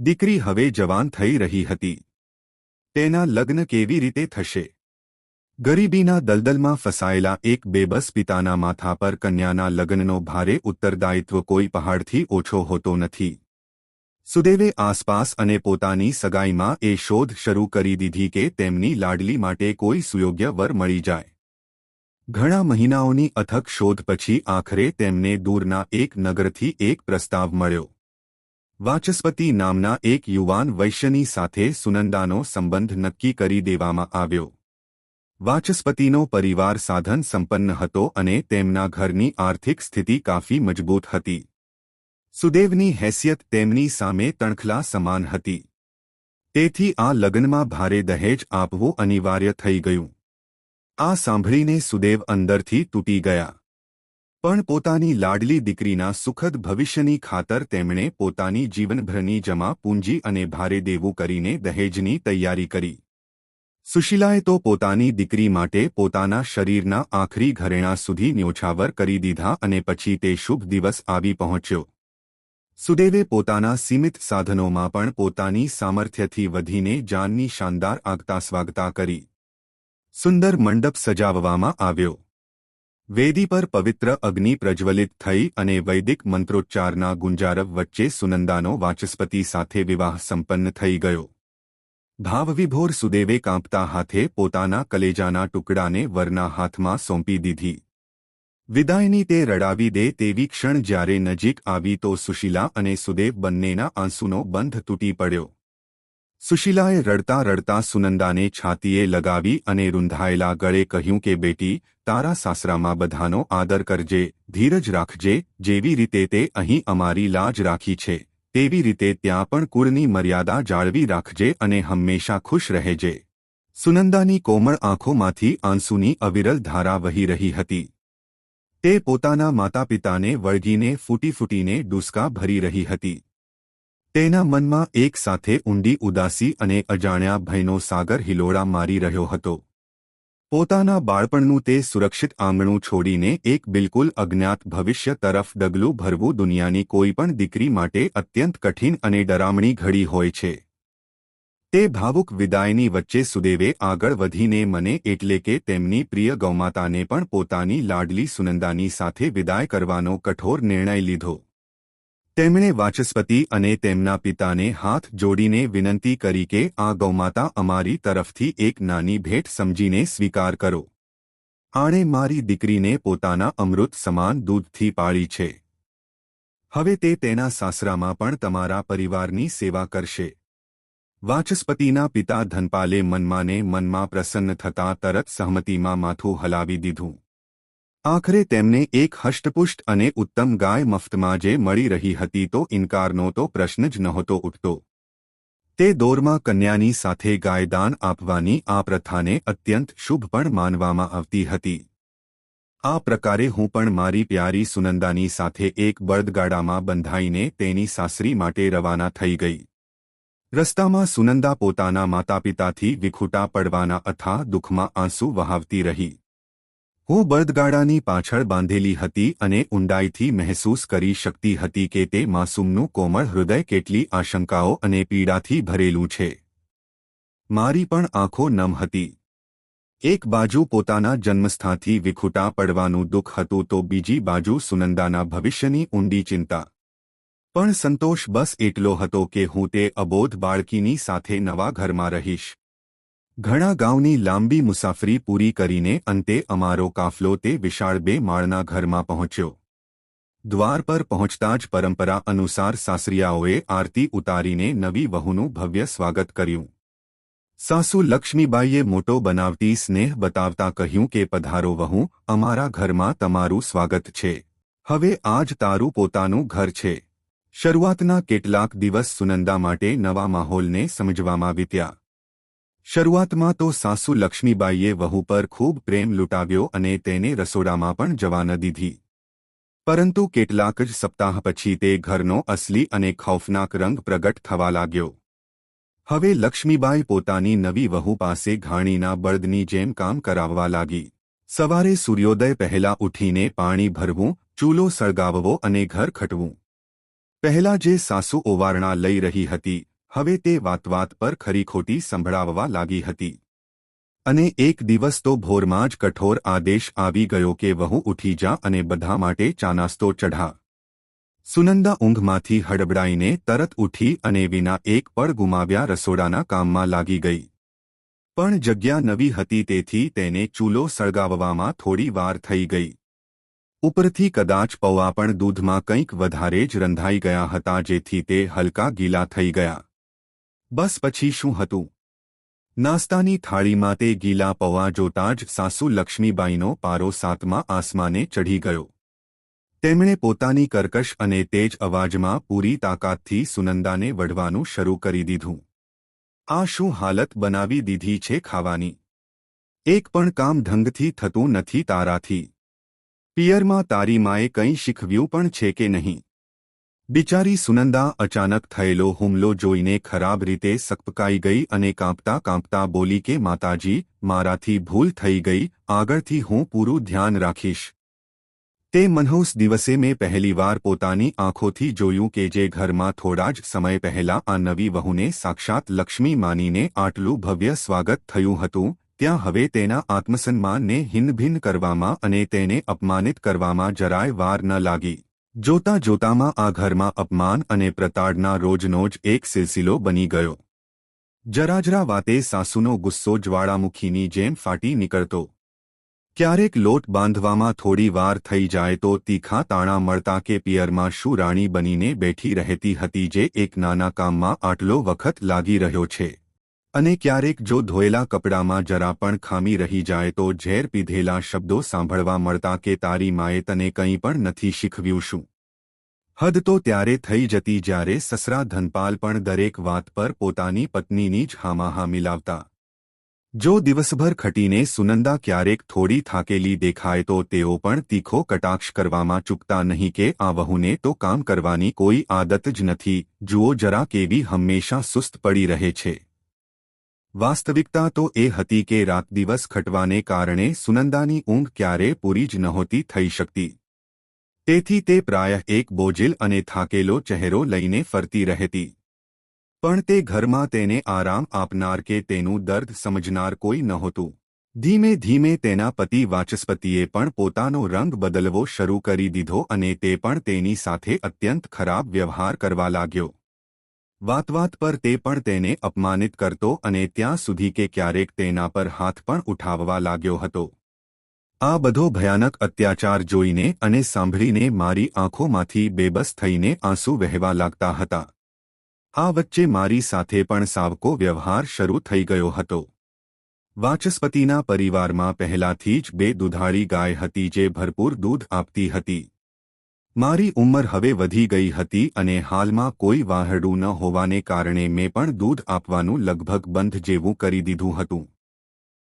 દીકરી હવે જવાન થઈ રહી હતી. તેના લગ્ન કેવી રીતે થશે? ગરીબીના દલદલમાં ફસાયેલા એક બેબસ પિતાના માથા પર કન્યાના લગ્નનો ભારે ઉત્તરદાયિત્વ કોઈ પહાડથી ઓછો હોતો નથી. સુદેવે આસપાસ અને પોતાની સગાઈમાં એ શોધ શરૂ કરી દીધી કે તેમની લાડલી માટે કોઈ સુયોગ્ય વર મળી જાય. ઘણા મહિનાઓની અથક શોધ પછી આખરે તેમને દૂરના એક નગરથી એક પ્રસ્તાવ મળ્યો. વાચસ્પતિ નામના એક યુવાન વૈશ્યની સાથે સુનંદાનો સંબંધ નક્કી કરી દેવામાં આવ્યો. વાચસ્પતિનો પરિવાર સાધન સંપન્ન હતો અને તેમના ઘરની આર્થિક સ્થિતિ કાફી મજબૂત હતી. સુદેવની હેસિયત તેમની સામે તણખલા સમાન હતી. તેથી આ લગ્નમાં ભારે દહેજ આપવું અનિવાર્ય થઈ ગયું. આ સાંભળીને સુદેવ અંદરથી તૂટી ગયા. પણ પોતાની લાડલી દીકરીના સુખદ ભવિષ્યની ખાતર તેમણે પોતાની જીવનભરની જમા પૂંજી અને ભારે દેવું કરીને દહેજની તૈયારી કરી. સુશીલાએ તો પોતાની દીકરી માટે પોતાના શરીરના આખરી ઘરેણાં સુધી ન્યોછાવર કરી દીધા અને પછી તે શુભ દિવસ આવી પહોંચ્યો. સુદેવે પોતાના સીમિત સાધનોમાં પણ પોતાની સામર્થ્યથી વધીને જાનની શાનદાર આગતા સ્વાગતા કરી. સુંદર મંડપ સજાવવામાં આવ્યો. વેદી પર પવિત્ર અગ્નિ પ્રજ્વલિત થઈ અને વૈદિક મંત્રોચ્ચારના ગુંજારવ વચ્ચે સુનંદાનો વાચસ્પતિ સાથે વિવાહ સંપન્ન થઈ ગયો. ભાવવિભોર સુદેવે કાંપતા હાથે પોતાના કલેજાના ટુકડાને વરના હાથમાં સોંપી દીધી. વિદાયની તે રડાવી દે તેવી ક્ષણ જ્યારે નજીક આવી તો સુશીલા અને સુદેવ બંનેના આંસુનો બંધ તૂટી પડ્યો. સુશીલાએ રડતા રડતા સુનંદાને છાતીએ લગાવી અને રૂંધાયેલા ગળે કહ્યું કે બેટી, તારા સાસરામાં બધાનો આદર કરજે, ધીરજ રાખજે, જેવી રીતે તે અહીં અમારી લાજ રાખી છે, તેવી રીતે ત્યાં પણ કુળની મર્યાદા જાળવી રાખજે અને હંમેશા ખુશ રહેજે. સુનંદાની કોમળ આંખોમાંથી આંસુની અવિરલ ધારા વહી રહી હતી. તે પોતાના માતાપિતાને વળગીને ફૂટી ફૂટીને ડૂસકા ભરી રહી હતી. તેના મનમાં એક સાથે ઊંડી ઉદાસી અને અજાણ્યા ભયનો સાગર હિલોળા મારી રહ્યો હતો. પોતાના બાળપણનું તે સુરક્ષિત આંગણું છોડીને એક બિલકુલ અજ્ઞાત ભવિષ્ય તરફ ડગલું ભરવું દુનિયાની કોઈ પણ દીકરી માટે અત્યંત કઠિન અને ડરામણી ઘડી હોય છે. તે ભાવુક વિદાયની વચ્ચે સુદેવે આગળ વધીને મને એટલે કે તેમની પ્રિય ગૌમાતાને પણ પોતાની લાડલી સુનંદાની સાથે વિદાય કરવાનો કઠોર નિર્ણય લીધો. તેમણે વાચસ્પતિ અને તેમના પિતાને હાથ જોડીને વિનંતી કરી કે આ ગૌમાતા અમારી તરફથી એક નાની ભેટ સમજીને સ્વીકાર કરો. આણે મારી દીકરીને પોતાના અમૃત સમાન દૂધથી પાળી છે. હવે તે તેના સાસરામાં પણ તમારા પરિવારની સેવા કરશે. વાચસ્પતિના પિતા ધનપાલે મનમાં ને મનમાં પ્રસન્ન થતાં તરત સહમતિમાં માથું હલાવી દીધું. આખરે તેમને એક હષ્ટપુષ્ટ અને ઉત્તમ ગાય મફતમાં જે મળી રહી હતી તો ઇનકારનો તો પ્રશ્ન જ નહોતો ઉઠતો. તે દોરમાં કન્યાની સાથે ગાયદાન આપવાની આ પ્રથાને અત્યંત શુભ પણ માનવામાં આવતી હતી. આ પ્રકારે હું પણ મારી પ્યારી સુનંદાની સાથે એક બળદગાડામાં બંધાઈને તેની સાસરી માટે રવાના થઈ ગઈ. રસ્તામાં સુનંદા પોતાના માતાપિતાથી વિખૂટા પડવાના અથાહ દુઃખમાં આંસુ વહાવતી રહી. હું બળદગાડાની પાછળ બાંધેલી હતી અને ઊંડાઈથી મહેસૂસ કરી શકતી હતી કે તે માસૂમનું કોમળ હૃદય કેટલી આશંકાઓ અને પીડાથી ભરેલું છે. મારી પણ આંખો નમ હતી. એક બાજુ પોતાના જન્મસ્થાનથી વિખૂટા પડવાનું દુઃખ હતું તો બીજી બાજુ સુનંદાના ભવિષ્યની ઊંડી ચિંતા. પણ સંતોષ બસ એટલો હતો કે હું તે અબોધ બાળકીની સાથે નવા ઘરમાં રહીશ. ઘણા ગાંવની લાંબી મુસાફરી પૂરી કરીને અંતે અમારો કાફલો તે વિશાળ 2 માળના ઘરમાં પહોંચ્યો. દ્વાર પર પહોંચતા જ પરંપરા અનુસાર સાસરિયાઓએ આરતી ઉતારીને નવી વહુનું ભવ્ય સ્વાગત કર્યું. સાસુ લક્ષ્મીબાઈએ મોટો બનાવટી સ્નેહ બતાવતા કહ્યું કે પધારો વહુ, અમારા ઘરમાં તમારું સ્વાગત છે. હવે આજ તારું પોતાનું ઘર છે. શરૂઆતના કેટલાક દિવસ સુનંદા માટે નવા માહોલને સમજવામાં વીત્યા. શરૂઆતમાં તો સાસુ લક્ષ્મીબાઈએ વહુ પર ખૂબ પ્રેમ લૂંટાવ્યો અને તેને રસોડામાં પણ જવા ન દીધી. પરંતુ કેટલાક જ સપ્તાહ પછી તે ઘરનો અસલી અને ખૌફનાક રંગ પ્રગટ થવા લાગ્યો. હવે લક્ષ્મીબાઈ પોતાની નવી વહુ પાસે ઘાણીના બળદની જેમ કામ કરાવવા લાગી. સવારે સૂર્યોદય પહેલા ઉઠીને પાણી ભરવું, ચૂલો સળગાવવો અને ઘર ખટવું. પહેલા જે સાસુ ઓવારણા લઈ રહી હતી, હવે તે વાત પર ખરીખોટી સંભળાવવા લાગી હતી. અને એક દિવસ તો ભોરમાં જ કઠોર આદેશ આવી ગયો કે વહુ ઉઠી જા અને બધા માટે ચાનાસ્તો ચઢા. સુનંદા ઊંઘમાંથી હડબડાઈને તરત ઉઠી અને વિના એક પળ ગુમાવ્યા રસોડાના કામમાં લાગી ગઈ. પણ જગ્યા નવી હતી તેથી તેને ચૂલો સળગાવવામાં થોડી વાર થઈ ગઈ. ઉપરથી કદાચ પૌવા પણ દૂધમાં કંઈક વધારે જ રંધાઈ ગયા હતા જેથી તે હલકા ગીલા થઈ ગયા. બસ પછી શું હતું? નાસ્તાની થાળીમાં તે ગીલા પૌવા જોતાં જ સાસુ લક્ષ્મીબાઈનો પારો 7મા આસમાને ચઢી ગયો. તેમણે પોતાની કર્કશ અને તેજ અવાજમાં પૂરી તાકાતથી સુનંદાને વઢવાનું શરૂ કરી દીધું. આ શું હાલત બનાવી દીધી છે ખાવાની? એક પણ કામ ઢંગથી થતું નથી તારાથી. પિયરમાં તારી માએ કંઈ શીખવ્યું પણ છે કે નહીં? બિચારી સુનંદા અચાનક થયેલો હુમલો જોઈને ખરાબ રીતે સકપકાઈ ગઈ અને કાંપતા કાંપતા બોલી કે માતાજી, મારાથી ભૂલ થઈ ગઈ, આગળથી હું પૂરું ધ્યાન રાખીશ. તે મનહૂસ દિવસે મેં પહેલીવાર પોતાની આંખોથી જોયું કે જે ઘરમાં થોડા જ સમય પહેલા આ નવી વહુને સાક્ષાત લક્ષ્મી માનીને આટલું ભવ્ય સ્વાગત થયું હતું, ત્યાં હવે તેના આત્મસન્માનને હિનભિન્ન કરવામાં અને તેને અપમાનિત કરવામાં જરાય વાર ન લાગી. જોતા જોતામાં આ ઘરમાં અપમાન અને પ્રતાડના રોજનો જ એક સિલસિલો બની ગયો. જરા વાતે સાસુનો ગુસ્સો જ્વાળામુખીની જેમ ફાટી નીકળતો. ક્યારેક લોટ બાંધવામાં થોડી વાર થઈ જાય તો તીખા તાણા મળતા કે પિયરમાં શું રાણી બનીને બેઠી રહેતી હતી જે એક નાના કામમાં આટલો વખત લાગી રહ્યો છે. અને ક્યારેક જો ધોયેલા કપડામાં જરા પણ ખામી રહી જાય તો ઝેર પીધેલા શબ્દો સાંભળવા મળતા કે તારી માએ તને કંઈ પણ નથી શીખવ્યું શું? હદ તો ત્યારે થઈ જતી જ્યારે સસરા ધનપાલ પણ દરેક વાત પર પોતાની પત્નીની જ હામાહા મિલાવતા. જો દિવસભર ખટીને સુનંદા ક્યારેક થોડી થાકેલી દેખાય તો તેઓ પણ તીખો કટાક્ષ કરવામાં ચૂકતા નહીં કે આ વહુને તો કામ કરવાની કોઈ આદત જ નથી, જુઓ જરા કેવી હંમેશા સુસ્ત પડી રહે છે. વાસ્તવિકતા તો એ હતી કે રાત દિવસ ખટવાને કારણે સુનંદાની ઊંઘ ક્યારે પૂરી જ નહોતી થઈ શકતી. તેથી તે પ્રાયઃ એક બોજિલ અને થાકેલો ચહેરો લઈને ફરતી રહેતી. પણ તે ઘરમાં તેને આરામ આપનાર કે તેનું દર્દ સમજનાર કોઈ નહોતું. ધીમે ધીમે તેના પતિ વાચસ્પતિએ પણ પોતાનો રંગ બદલવો શરૂ કરી દીધો અને તે પણ તેની સાથે અત્યંત ખરાબ વ્યવહાર કરવા લાગ્યો. વાત પર તે પણ તેને અપમાનિત કરતો અને ત્યાં સુધી કે ક્યારેક તેના પર હાથ પણ ઉઠાવવા લાગ્યો હતો. આ બધો ભયાનક અત્યાચાર જોઈને અને સાંભળીને મારી આંખોમાંથી બેબસ થઈને આંસુ વહેવા લાગતા હતા. આ વચ્ચે મારી સાથે પણ સાવકો વ્યવહાર શરૂ થઈ ગયો હતો. વાચસ્પતિના પરિવારમાં પહેલાથી જ 2 દુધાળી ગાય હતી જે ભરપૂર દૂધ આપતી હતી. મારી ઉંમર હવે વધી ગઈ હતી અને હાલમાં કોઈ વાહરડું ન હોવાને કારણે મેં પણ દૂધ આપવાનું લગભગ બંધ જેવું કરી દીધું હતું.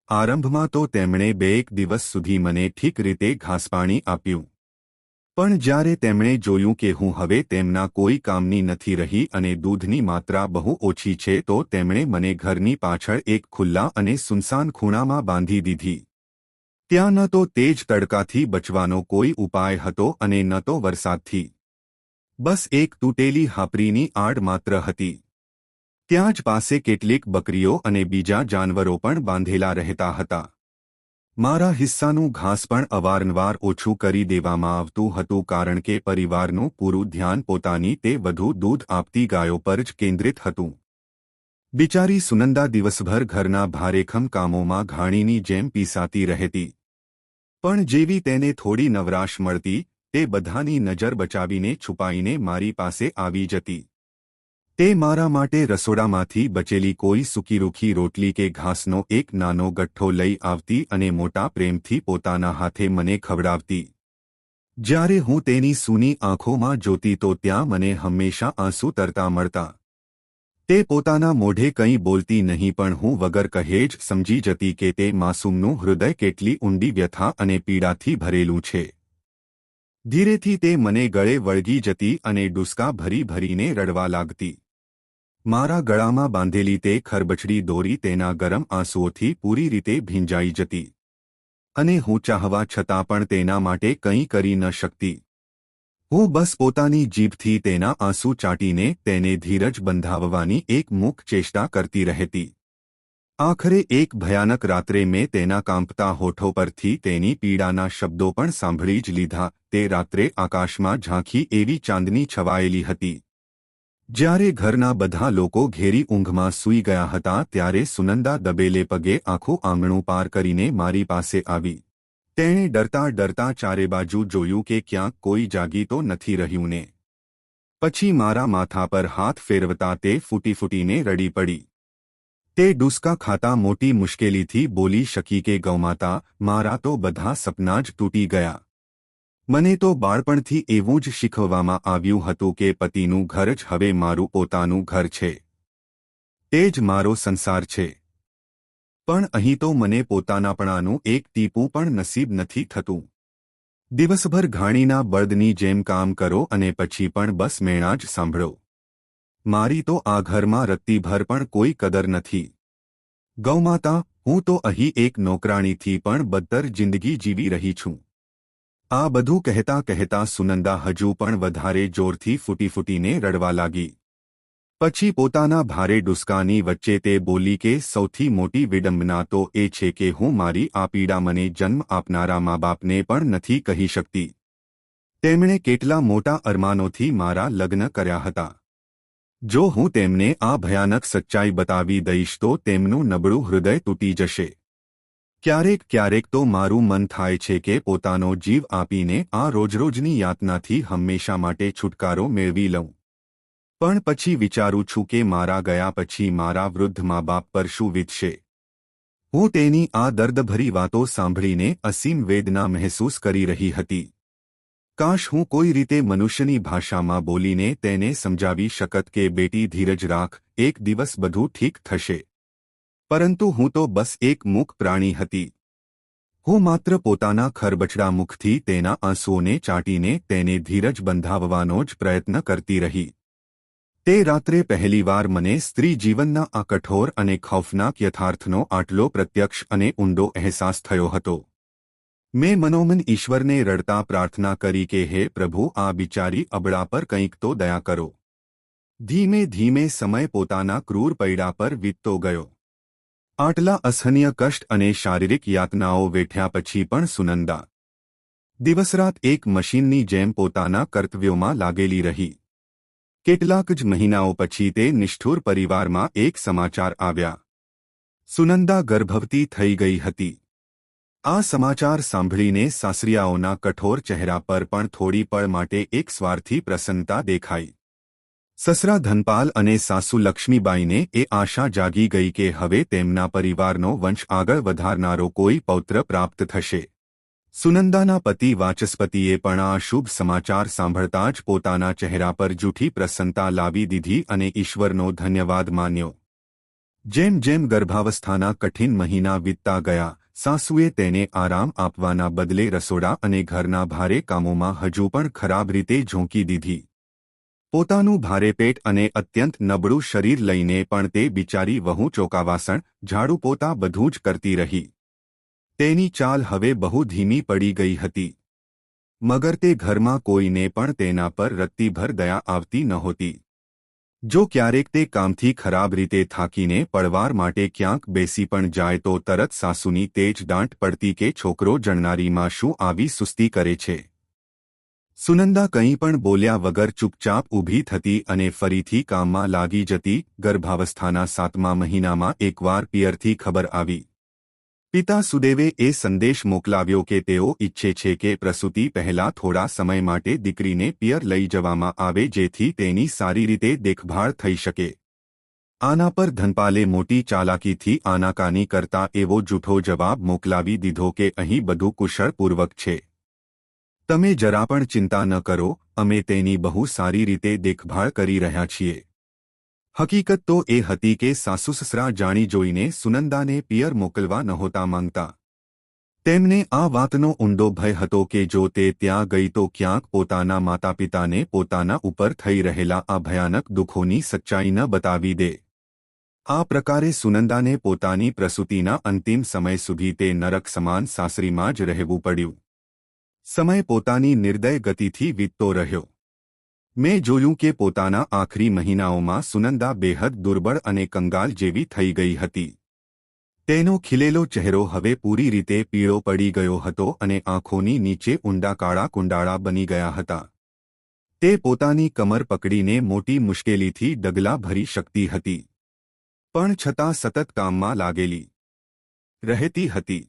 આરંભમાં તો તેમણે 2 દિવસ સુધી મને ઠીક રીતે ઘાસપાણી આપ્યું. પણ જ્યારે તેમણે જોયું કે હું હવે તેમના કોઈ કામની નથી રહી અને દૂધની માત્રા બહુ ઓછી છે તો તેમણે મને ઘરની પાછળ એક ખુલ્લા અને સુનસાન ખૂણામાં બાંધી દીધી. ત્યાં ન તો તેજ તડકાથી બચવાનો કોઈ ઉપાય હતો અને ન તો વરસાદથી. બસ એક તૂટેલી હાપરીની આડ માત્ર હતી. ત્યાં જ પાસે કેટલીક બકરીઓ અને બીજા જાનવરો પણ બાંધેલા રહેતા હતા. મારા હિસ્સાનું ઘાસ પણ અવારનવાર ઓછું કરી દેવામાં આવતું હતું કારણ કે પરિવારનું પૂરું ધ્યાન પોતાની તે વધુ દૂધ આપતી ગાયો પર જ કેન્દ્રિત હતું. બિચારી સુનંદા દિવસભર ઘરના ભારેખમ કામોમાં ઘાણીની જેમ પીસાતી રહેતી. પણ જેવી તેને થોડી નવરાશ મળતી તે બધાની નજર બચાવીને છુપાઈને મારી પાસે આવી જતી. તે મારા માટે રસોડામાંથી બચેલી કોઈ સૂકીરૂખી રોટલી કે ઘાસનો એક નાનો ગઠ્ઠો લઈ આવતી અને મોટા પ્રેમથી પોતાના હાથે મને ખવડાવતી. જ્યારે હું તેની સૂની આંખોમાં જોતી તો ત્યાં મને હંમેશા આંસુ તરતા મળતા. તે પોતાના મોઢે કંઈ બોલતી નહીં પણ હું વગર કહે જ સમજી જતી કે તે માસૂમનું હૃદય કેટલી ઊંડી વ્યથા અને પીડાથી ભરેલું છે. ધીરેથી તે મને ગળે વળગી જતી અને ડૂસકા ભરી ભરીને રડવા લાગતી. મારા ગળામાં બાંધેલી તે ખરબચડી દોરી તેના ગરમ આંસુઓથી પૂરી રીતે ભીંજાઈ જતી. અને હું ચાહવા છતાં પણ તેના માટે કંઈ કરી ન શકતી. હું બસ પોતાની જીભથી તેના આંસુ ચાટીને તેને ધીરજ બંધાવવાની એક મૂક ચેષ્ટા કરતી રહેતી. આખરે એક ભયાનક રાત્રે મેં તેના કાંપતા હોઠો પરથી તેની પીડાના શબ્દો પણ સાંભળી જ લીધા. તે રાત્રે આકાશમાં ઝાંખી એવી ચાંદની છવાયેલી હતી. જ્યારે ઘરના બધા લોકો ઘેરી ઊંઘમાં સૂઈ ગયા હતા ત્યારે સુનંદા દબેલે પગે આખું આંગણું પાર કરીને મારી પાસે આવી. તેણે ડરતા ડરતા ચારે બાજુ જોયું કે ક્યાંક કોઈ જાગી તો નથી રહ્યું ને. પછી મારા માથા પર હાથ ફેરવતા તે ફૂટી ફૂટીને રડી પડી. તે ડૂસકા ખાતા મોટી મુશ્કેલીથી બોલી શકી કે ગૌમાતા, મારા તો બધા સપના જ તૂટી ગયા. મને તો બાળપણથી એવું જ શીખવવામાં આવ્યું હતું કે પતિનું ઘર જ હવે મારું પોતાનું ઘર છે. તે જ મારો સંસાર છે. પણ અહીં તો મને પોતાનાપણાનું એક ટીપું પણ નસીબ નથી થતું. દિવસભર ઘાણીના બળદની જેમ કામ કરો અને પછી પણ બસ મેણા જ સાંભળો. મારી તો આ ઘરમાં રત્તીભર પણ કોઈ કદર નથી. ગૌમાતા, હું તો અહીં એક નોકરાણીથી પણ બદતર જિંદગી જીવી રહી છું. આ બધું કહેતા કહેતા સુનંદા હજુ પણ વધારે જોરથી ફૂટી ફૂટીને રડવા લાગી. પછી પોતાના ભારે ડુસકાની વચ્ચે તે બોલી કે સૌથી મોટી વિડંબના તો એ છે કે હું મારી આ પીડા મને જન્મ આપનારા મા બાપને પણ નથી કહી શકતી. તેમણે કેટલા મોટા અરમાનોથી મારા લગ્ન કર્યા હતા. જો હું તેમને આ ભયાનક સચ્ચાઈ બતાવી દઈશ તો તેમનું નબળું હૃદય તૂટી જશે. ક્યારેક ક્યારેક તો મારું મન થાય છે કે પોતાનો જીવ આપીને આ રોજરોજની યાતનાથી હંમેશા માટે છુટકારો મેળવી લઉં. પણ પછી વિચારું છું કે મારા ગયા પછી મારા વૃદ્ધ મા બાપ પર શું વીતશે. હું તેની આ દર્દભરી વાતો સાંભળીને અસીમ વેદના મહેસૂસ કરી રહી હતી. કાશ હું કોઈ રીતે મનુષ્યની ભાષામાં બોલીને તેને સમજાવી શકત કે બેટી ધીરજ રાખ, એક દિવસ બધું ઠીક થશે. પરંતુ હું તો બસ એક મૂક પ્રાણી હતી. હું માત્ર પોતાના ખરબચડા મુખથી તેના આંસુઓને ચાટીને તેને ધીરજ બંધાવવાનો જ પ્રયત્ન કરતી રહી. તે રાત્રે પહેલીવાર મને સ્ત્રી જીવનના આ કઠોર અને ખૌફનાક યથાર્થનો આટલો પ્રત્યક્ષ અને ઊંડો અહેસાસ થયો હતો. મેં મનોમન ઈશ્વરને રડતા પ્રાર્થના કરી કે હે પ્રભુ, આ બિચારી અબળા પર કંઈક તો દયા કરો. ધીમે ધીમે સમય પોતાના ક્રૂર પૈડા પર વીતતો ગયો. આટલા અસહનીય કષ્ટ અને શારીરિક યાતનાઓ વેઠ્યા પછી પણ સુનંદા દિવસરાત એક મશીનની જેમ પોતાના કર્તવ્યોમાં લાગેલી રહી. કેટલાક જ મહિનાઓ પછી તે નિષ્ઠુર પરિવારમાં એક સમાચાર આવ્યા. સુનંદા ગર્ભવતી થઈ ગઈ હતી. આ સમાચાર સાંભળીને સાસરિયાઓના કઠોર ચહેરા પર પણ થોડી પળ માટે એક સ્વાર્થી પ્રસન્નતા દેખાઈ. સસરા ધનપાલ અને સાસુ લક્ષ્મીબાઈને એ આશા જાગી ગઈ કે હવે તેમના પરિવારનો વંશ આગળ વધારનારો કોઈ પૌત્ર પ્રાપ્ત થશે. સુનંદાના પતિ વાચસ્પતિએ પણ આ શુભ સમાચાર સાંભળતા જ પોતાના ચહેરા પર જૂઠી પ્રસન્નતા લાવી દીધી અને ઈશ્વરનો ધન્યવાદ માન્યો. જેમ જેમ ગર્ભાવસ્થાના કઠિન મહિના વીતતા ગયા, સાસુએ તેને આરામ આપવાના બદલે રસોડા અને ઘરના ભારે કામોમાં હજુ પણ ખરાબ રીતે ઝોંકી દીધી. પોતાનું ભારે પેટ અને અત્યંત નબળું શરીર લઈને પણ તે બિચારી વહુ ચોકાવાસણ, ઝાડુ પોતા બધું જ કરતી રહી. તેની ચાલ હવે બહુ ધીમી પડી ગઈ હતી. મગર તે ઘરમાં કોઈને પણ તેના પર રત્તીભર દયા આવતી નહોતી. જો ક્યારેક તે કામથી ખરાબ રીતે થાકીને પડવાર માટે ક્યાંક બેસી પણ જાય તો તરત સાસુની તેજ દાંટ પડતી કે છોકરો જણનારીમાં શું આવી સુસ્તી કરે છે. સુનંદા કંઈ પણ બોલ્યા વગર ચૂપચાપ ઊભી થતી અને ફરીથી કામમાં લાગી જતી. ગર્ભાવસ્થાના 7મા મહિનામાં એકવાર પિયરથી ખબર આવી. પિતા સુદેવે એ સંદેશ મોકલાવ્યો કે તેઓ ઈચ્છે છે કે પ્રસૂતિ પહેલા થોડા સમય માટે દીકરીને પિયર લઈ જવામાં આવે જેથી તેની સારી રીતે દેખભાળ થઈ શકે. આના પર ધનપાલે મોટી ચાલાકીથી આનાકાની કરતા એવો જૂઠો જવાબ મોકલાવી દીધો કે અહીં બધું કુશળપૂર્વક છે. તમે જરા પણ ચિંતા ન કરો, અમે તેની બહુ સારી રીતે દેખભાળ કરી રહ્યા છીએ. હકીકત તો એ હતી કે સાસુ-સસરા જાણી જોઈને સુનંદાને પિયર મોકલવા નહોતા માંગતા. તેમને આ વાતનો ઊંડો ભય હતો કે જો તે ત્યાં ગઈ તો ક્યાંક પોતાના માતાપિતાને પોતાના ઉપર થઈ રહેલા આ ભયાનક દુઃખોની સચ્ચાઈ ન બતાવી દે. આ પ્રકારે સુનંદાને પોતાની પ્રસૂતિના અંતિમ સમય સુધી તે નરક સમાન સાસરીમાં જ રહેવું પડ્યું. સમય પોતાની નિર્દય ગતિથી વીતતો રહ્યો. મેં જોયું કે પોતાના આખરી મહિનાઓમાં સુનંદા બેહદ દુર્બળ અને કંગાલ જેવી થઈ ગઈ હતી. તેનો ખીલેલો ચહેરો હવે પૂરી રીતે પીળો પડી ગયો હતો અને આંખોની નીચે ઊંડા કાળા કુંડાળા બની ગયા હતા. તે પોતાની કમર પકડીને મોટી મુશ્કેલીથી ડગલા ભરી શકતી હતી. પણ છતાં સતત કામમાં લાગેલી રહેતી હતી.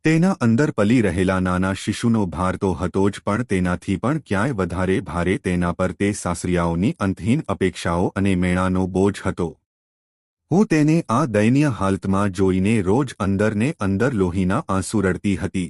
તેના અંદર પલી રહેલા નાના શિશુનો ભાર તો હતો જ પણ તેનાથી પણ ક્યાંય વધારે ભારે તેના પર તે સાસરિયાઓની અંતહીન અપેક્ષાઓ અને મેણાનો બોજ હતો. હું તેને આ દયનીય હાલતમાં જોઈને રોજ અંદરને અંદર લોહીના આંસુ રડતી હતી.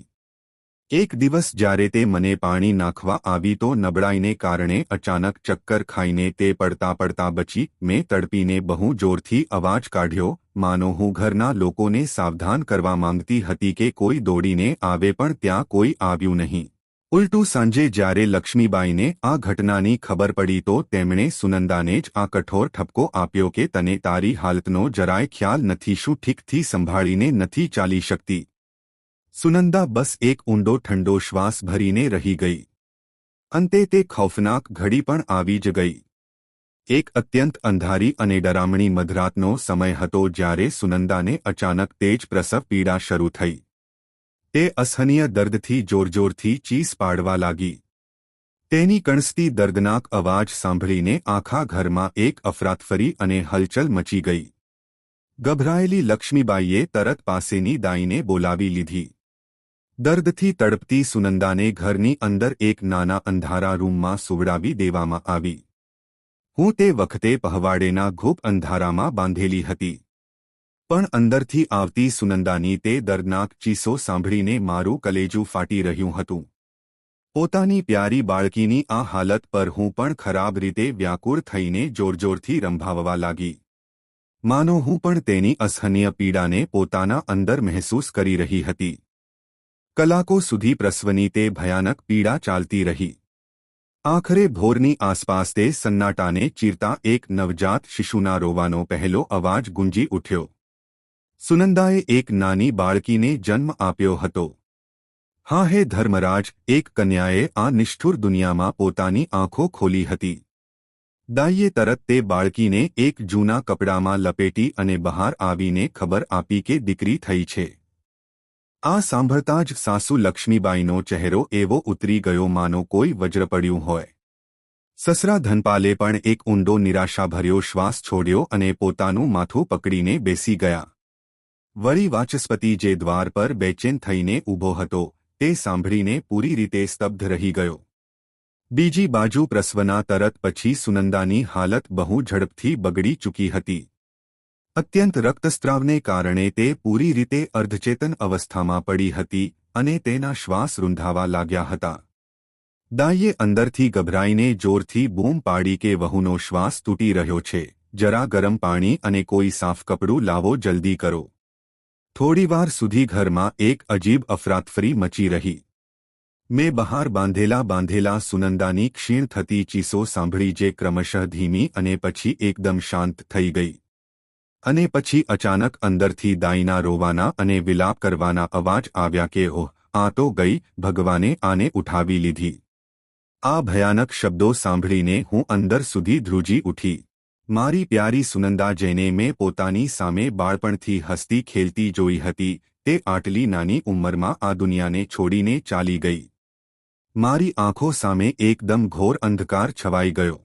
એક દિવસ જ્યારે તે મને પાણી નાખવા આવી તો નબળાઈને કારણે અચાનક ચક્કર ખાઈને તે પડતા પડતા બચી. મેં તડપીને બહુ જોરથી અવાજ કાઢ્યો, માનો હું ઘરના લોકોને સાવધાન કરવા માંગતી હતી કે કોઈ દોડીને આવે પણ ત્યાં કોઈ આવ્યું નહીં. ઉલટું સાંજે જ્યારે લક્ષ્મીબાઈને આ ઘટનાની ખબર પડી તો તેમણે સુનંદાને જ આ કઠોર ઠપકો આપ્યો કે તને તારી હાલતનો જરાય ખ્યાલ નથી, શું ઠીકથી સંભાળીને નથી ચાલી શકતી. સુનંદા બસ એક ઊંડો ઠંડો શ્વાસ ભરીને રહી ગઈ. અંતે તે ખૌફનાક ઘડી પણ આવી જ ગઈ. એક અત્યંત અંધારી અને ડરામણી મધરાતનો સમય હતો જ્યારે સુનંદાને અચાનક તેજ પ્રસવ પીડા શરૂ થઈ. તે અસહનીય દર્દથી જોરજોરથી ચીસ પાડવા લાગી. તેની કણસતી દર્દનાક અવાજ સાંભળીને આખા ઘરમાં એક અફરાતફરી અને હલચલ મચી ગઈ. ગભરાયેલી લક્ષ્મીબાઈએ તરત પાસેની દાઈને બોલાવી લીધી. દર્દથી તડપતી સુનંદાને ઘરની અંદર એક નાના અંધારા રૂમમાં સુવડાવી દેવામાં આવી. હું તે વખતે પહવાડેના ઘૂપ અંધારામાં બાંધેલી હતી. પણ અંદરથી આવતી સુનંદાની તે દર્દનાક ચીસો સાંભળીને મારું કલેજું ફાટી રહ્યું હતું. પોતાની પ્યારી બાળકીની આ હાલત પર હું પણ ખરાબ રીતે વ્યાકુળ થઈને જોરજોરથી રંભાવવા લાગી. માનો હું પણ તેની અસહનીય પીડાને પોતાના અંદર મહેસૂસ કરી રહી હતી. કલાકો સુધી પ્રસવની તે ભયાનક પીડા ચાલતી રહી. આખરે ભોરની આસપાસ તે સન્નાટાને ચીરતા એક નવજાત શિશુના રોવાનો પહેલો અવાજ ગુંજી ઉઠ્યો. સુનંદાએ એક નાની બાળકીને જન્મ આપ્યો હતો. હા હે ધર્મરાજ, એક કન્યાએ આ નિષ્ઠુર દુનિયામાં પોતાની આંખો ખોલી હતી. દાઈએ તરત તે બાળકીને એક જૂના કપડામાં લપેટી અને બહાર આવીને ખબર આપી કે દીકરી થઈ છે. આ સાંભળતા જ સાસુ લક્ષ્મીબાઈનો ચહેરો એવો ઉતરી ગયો માનો કોઈ વજ્ર પડ્યું હોય. સસરા ધનપાલે પણ એક ઊંડો નિરાશાભર્યો શ્વાસ છોડ્યો અને પોતાનું માથું પકડીને બેસી ગયા. વળી વાચસ્પતિ જે દ્વાર પર બેચેન થઈને ઊભો હતો તે સાંભળીને પૂરી રીતે સ્તબ્ધ રહી ગયો. બીજી બાજુ પ્રસવના તરત પછી સુનંદાની હાલત બહુ ઝડપથી બગડી ચૂકી હતી. અત્યંત રક્તસ્રાવને કારણે તે પૂરી રીતે અર્ધચેતન અવસ્થામાં પડી હતી અને તેના શ્વાસ રૂંધાવા લાગ્યા હતા. દાઈએ અંદરથી ગભરાઈને જોરથી બૂમ પાડી કે વહુનો શ્વાસ તૂટી રહ્યો છે, જરા ગરમ પાણી અને કોઈ સાફ કપડું લાવો, જલ્દી કરો. થોડીવાર સુધી ઘરમાં એક અજીબ અફરાતફરી મચી રહી. મેં બહાર બાંધેલા સુનંદાની ક્ષીણ થતી ચીસો સાંભળી જે ક્રમશઃ ધીમી અને પછી એકદમ શાંત થઈ ગઈ. અને પછી અચાનક અંદરથી દાઈના રોવાના અને વિલાપ કરવાના અવાજ આવ્યા કે ઓહ, આ તો ગઈ, ભગવાને આને ઉઠાવી લીધી. આ ભયાનક શબ્દો સાંભળીને હું અંદર સુધી ધ્રુજી ઉઠી. મારી પ્યારી સુનંદા, જેને મેં પોતાની સામે બાળપણથી હસતી ખેલતી જોઈ હતી, તે આટલી નાની ઉંમરમાં આ દુનિયાને છોડીને ચાલી ગઈ. મારી આંખો સામે એકદમ ઘોર અંધકાર છવાઈ ગયો.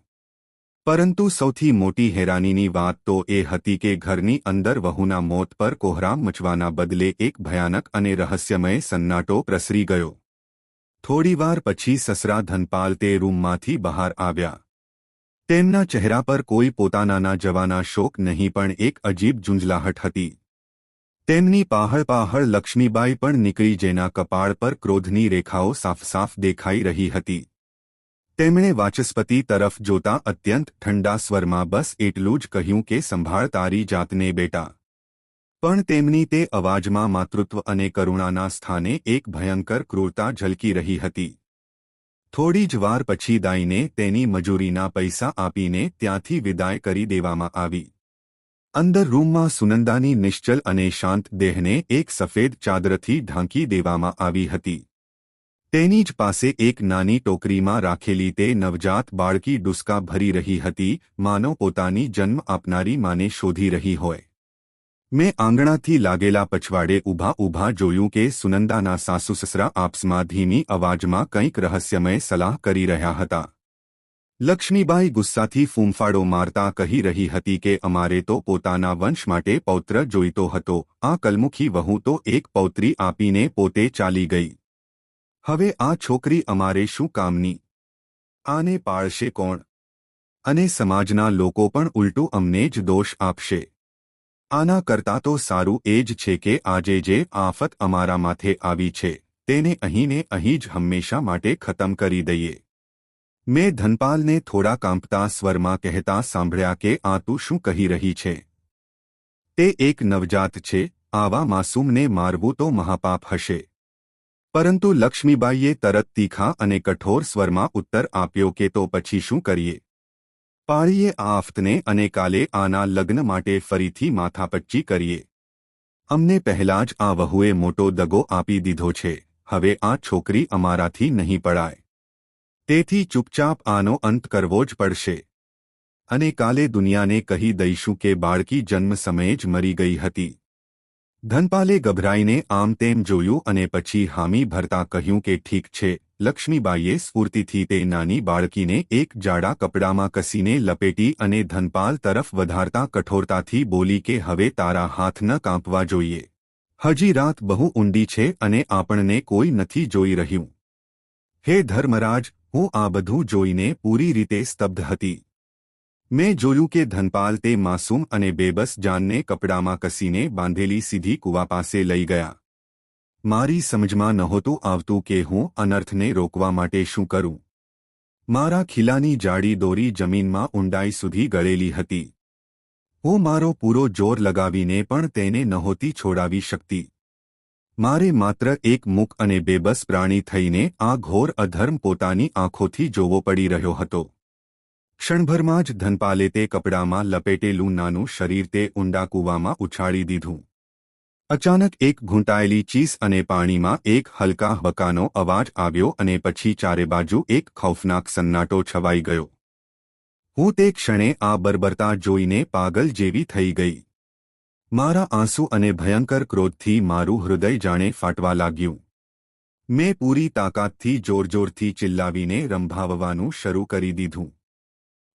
પરંતુ સૌથી મોટી હેરાનીની વાત તો એ હતી કે ઘરની અંદર વહુના મોત પર કોહરામ મચવાના બદલે એક ભયાનક અને રહસ્યમય સન્નાટો પ્રસરી ગયો. થોડીવાર પછી સસરા ધનપાલ તે રૂમમાંથી બહાર આવ્યા. તેમના ચહેરા પર કોઈ પોતાના જવાના શોક નહીં પણ એક અજીબ ઝૂંઝલાહટ હતી. તેમની પાહળ લક્ષ્મીબાઈ પણ નીકળી જેના કપાળ પર ક્રોધની રેખાઓ સાફ સાફ દેખાઈ રહી હતી. તેમણે વાચસ્પતિ તરફ જોતા અત્યંત ઠંડા સ્વરમાં બસ એટલું જ કહ્યું કે સંભાળ તારી જાતને બેટા. પણ તેમની તે અવાજમાં માતૃત્વ અને કરુણાના સ્થાને એક ભયંકર ક્રૂરતા ઝલકી રહી હતી. થોડી જ વાર પછી દાઈને તેની મજૂરીના પૈસા આપીને ત્યાંથી વિદાય કરી દેવામાં આવી. અંદર રૂમમાં સુનંદાની નિશ્ચલ અને શાંત દેહને એક સફેદ ચાદરથી ઢાંકી દેવામાં આવી હતી. તેની જ પાસે એક નાની ટોકરીમાં રાખેલી તે નવજાત બાળકી ડુસકા ભરી રહી હતી, માનો પોતાની જન્મ આપનારી માને શોધી રહી હોય. મેં આંગણાથી લાગેલા પછવાડે ઊભા જોયું કે સુનંદાના સાસુ સસરા આપસમાં ધીમી અવાજમાં કંઈક રહસ્યમય સલાહ કરી રહ્યા હતા. લક્ષ્મીબાઈ ગુસ્સાથી ફૂંફાડો મારતા કહી રહી હતી કે અમારે તો પોતાના વંશ માટે પૌત્ર જોઈતો હતો, આ કલમુખી વહુ તો એક પૌત્રી આપીને પોતે ચાલી ગઈ. હવે આ છોકરી અમારે શું કામની? આને પાળશે કોણ? અને સમાજના લોકો પણ ઉલટું અમને જ દોષ આપશે. આના કરતાં તો સારું એ જ છે કે આજે જે આફત અમારા માથે આવી છે તેને અહીં જ હંમેશા માટે ખતમ કરી દઈએ. મેં ધનપાલને થોડા કાંપતા સ્વરમાં કહેતા સાંભળ્યા કે આ તું શું કહી રહી છે? તે એક નવજાત છે, આવા માસૂમને મારવું તો મહાપાપ હશે. પરંતુ લક્ષ્મીબાઈએ તરત તીખા અને કઠોર સ્વરમાં ઉત્તર આપ્યો કે તો પછી શું કરીએ? પાળીએ આ આફતને અને કાલે આના લગ્ન માટે ફરીથી માથાપચ્ચી કરીએ. અમને પહેલાં જ આ વહુએ મોટો દગો આપી દીધો છે, હવે આ છોકરી અમારાથી નહીં પડાય. તેથી ચૂપચાપ આનો અંત કરવો જ પડશે. અને કાલે દુનિયાને કહી દઈશું કે બાળકી જન્મ સમયે જ મરી ગઈ હતી. ધનપાલે ગભરાઈને આમ તેમ જોયું અને પછી હામી ભરતા કહ્યું કે ઠીક છે. લક્ષ્મીબાઈએ સ્ફૂર્તિથી તે નાની બાળકીને એક જાડા કપડામાં કસીને લપેટી અને ધનપાલ તરફ વધારતા કઠોરતાથી બોલી કે હવે તારા હાથ ન કાંપવા જોઈએ. હજી રાત બહુ ઊંડી છે અને આપણને કોઈ નથી જોઈ રહ્યું. હે ધર્મરાજ, હું આ બધું જોઈને પૂરી રીતે સ્તબ્ધ હતી. મેં જોયું કે ધનપાલ તે માસૂમ અને બેબસ જાનને કપડામાં કસીને બાંધેલી સીધી કૂવા પાસે લઈ ગયા. મારી સમજમાં નહોતું આવતું કે હું અનર્થને રોકવા માટે શું કરું. મારા ખીલાની જાડી દોરી જમીનમાં ઊંડાઈ સુધી ગળેલી હતી. હું મારો પૂરો જોર લગાવીને પણ તેને નહોતી છોડાવી શકતી. મારે માત્ર એક મૂક અને બેબસ પ્રાણી થઈને આ ઘોર અધર્મ પોતાની આંખોથી જોવો પડી રહ્યો હતો. ક્ષણભરમાં જ ધનપાલે તે કપડામાં લપેટેલું નાનું શરીર તે ઊંડા કૂવામાં ઉછાળી દીધું. અચાનક એક ઘૂંટાયેલી ચીસ અને પાણીમાં એક હલકા હબકાનો અવાજ આવ્યો અને પછી ચારે બાજુ એક ખૌફનાક સન્નાટો છવાઈ ગયો. હું તે ક્ષણે આ બરબરતા જોઈને પાગલ જેવી થઈ ગઈ. મારા આંસુ અને ભયંકર ક્રોધથી મારું હૃદય જાણે ફાટવા લાગ્યું. મેં પૂરી તાકાતથી જોરથી ચિલ્લાવીને રંભાવવાનું શરૂ કરી દીધું.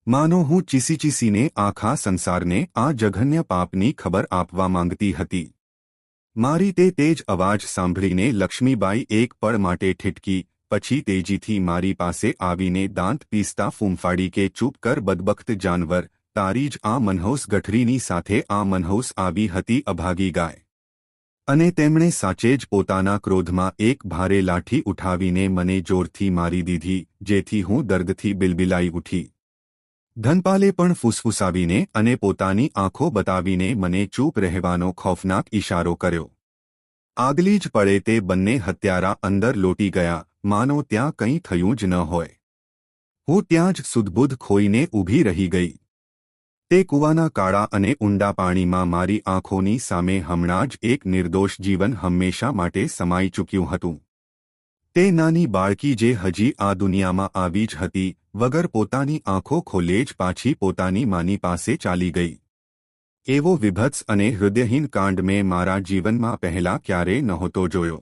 માનો હું ચીસીને આખા સંસારને આ જઘન્ય પાપની ખબર આપવા માંગતી હતી. મારી તે તેજ અવાજ સાંભળીને લક્ષ્મીબાઈ એક પળ માટે ઠીટકી, પછી તેજીથી મારી પાસે આવીને દાંત પીસતા ફૂંફાડી કે ચૂપ કર બદબખ્ત જાનવર, તારી જ આ મનહૂસ ગઠરીની સાથે આ મનહૂસ આવી હતી અભાગી ગાય. અને તેમણે સાચે જ પોતાના ક્રોધમાં એક ભારે લાઠી ઉઠાવીને મને જોરથી મારી દીધી, જેથી હું દર્દથી બિલબિલાઈ ઉઠી. ધનપાલે પણ ફૂસફૂસાવીને અને પોતાની આંખો બતાવીને મને ચૂપ રહેવાનો ખૌફનાક ઇશારો કર્યો. આગલી જ પળે તે બંને હત્યારા અંદર લોટી ગયા, માનો ત્યાં કંઈ થયું જ ન હોય. હું ત્યાં જ સુધબુધ ખોઈને ઊભી રહી ગઈ. તે કૂવાના કાળા અને ઊંડા પાણીમાં મારી આંખોની સામે હમણાં જ એક નિર્દોષ જીવન હંમેશા માટે સમાઈ ચૂક્યું હતું. તે નાની બાળકી જે હજી આ દુનિયામાં આવી જ હતી, વગર પોતાની આંખો ખોલે જ પાછી પોતાની માની પાસે ચાલી ગઈ. એવો વિભત્સ અને હૃદયહીન કાંડ મેં મારા જીવનમાં પહેલાં ક્યારેય નહોતો જોયો.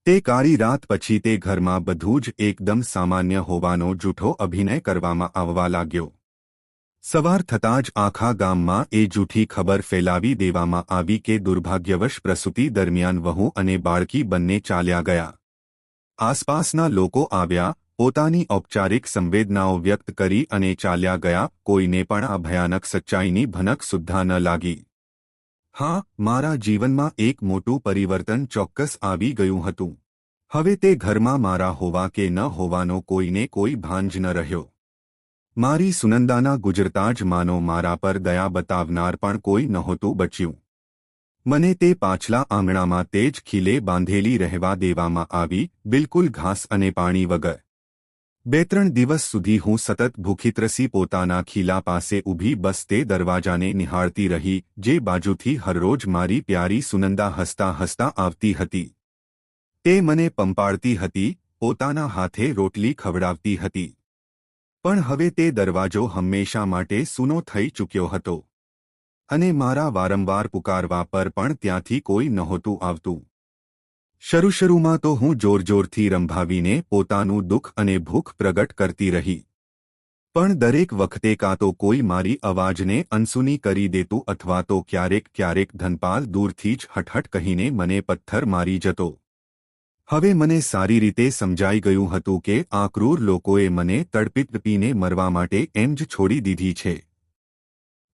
તે કાળી રાત પછી તે ઘરમાં બધું જ એકદમ સામાન્ય હોવાનો જૂઠો અભિનય કરવામાં આવવા લાગ્યો. સવાર થતાં જ આખા ગામમાં એ જૂઠી ખબર ફેલાવી દેવામાં આવી કે દુર્ભાગ્યવશ પ્રસૂતિ દરમિયાન વહુ અને બાળકી બંને ચાલ્યા ગયા. આસપાસના લોકો આવ્યા, પોતાની ઔપચારિક સંવેદનાઓ વ્યક્ત કરી અને ચાલ્યા ગયા. કોઈને પણ આ ભયાનક સચ્ચાઈની ભનક સુદ્ધા ન લાગી. હા, મારા જીવનમાં એક મોટું પરિવર્તન ચોક્કસ આવી ગયું હતું. હવે તે ઘરમાં મારા હોવા કે ન હોવાનો કોઈને કોઈ ભાન જ ન રહ્યો. મારી સુનંદાના ગુજરતા જ માનો મારા પર દયા બતાવનાર પણ કોઈ નહોતું બચ્યું. મને તે પાછલા આંગણામાં તે જ ખીલે બાંધેલી રહેવા દેવામાં આવી, બિલકુલ ઘાસ અને પાણી વગર. 2-3 દિવસ સુધી હું સતત ભૂખીત્રસી પોતાના ખીલા પાસે ઊભી બસ તે દરવાજાને નિહાળતી રહી, જે બાજુથી હરરોજ મારી પ્યારી સુનંદા હસતા હસતા આવતી હતી. તે મને પંપાળતી હતી, પોતાના હાથે રોટલી ખવડાવતી હતી. પણ હવે તે દરવાજો હંમેશા માટે સૂનો થઈ ચૂક્યો હતો. અને મારા વારંવાર પુકારવા પર પણ ત્યાંથી કોઈ નહોતું આવતું. શરૂમાં તો હું જોરથી રંભાવીને પોતાનું દુઃખ અને ભૂખ પ્રગટ કરતી રહી. પણ દરેક વખતે કાં તો કોઈ મારી અવાજને અનસુની કરી દેતું અથવા તો ક્યારેક ધનપાલ દૂરથી જ હઠહઠ કહીને મને પથ્થર મારી જતો. હવે મને સારી રીતે સમજાઈ ગયું હતું કે આ ક્રૂર લોકોએ મને તડપીને મરવા માટે એમ જ છોડી દીધી છે.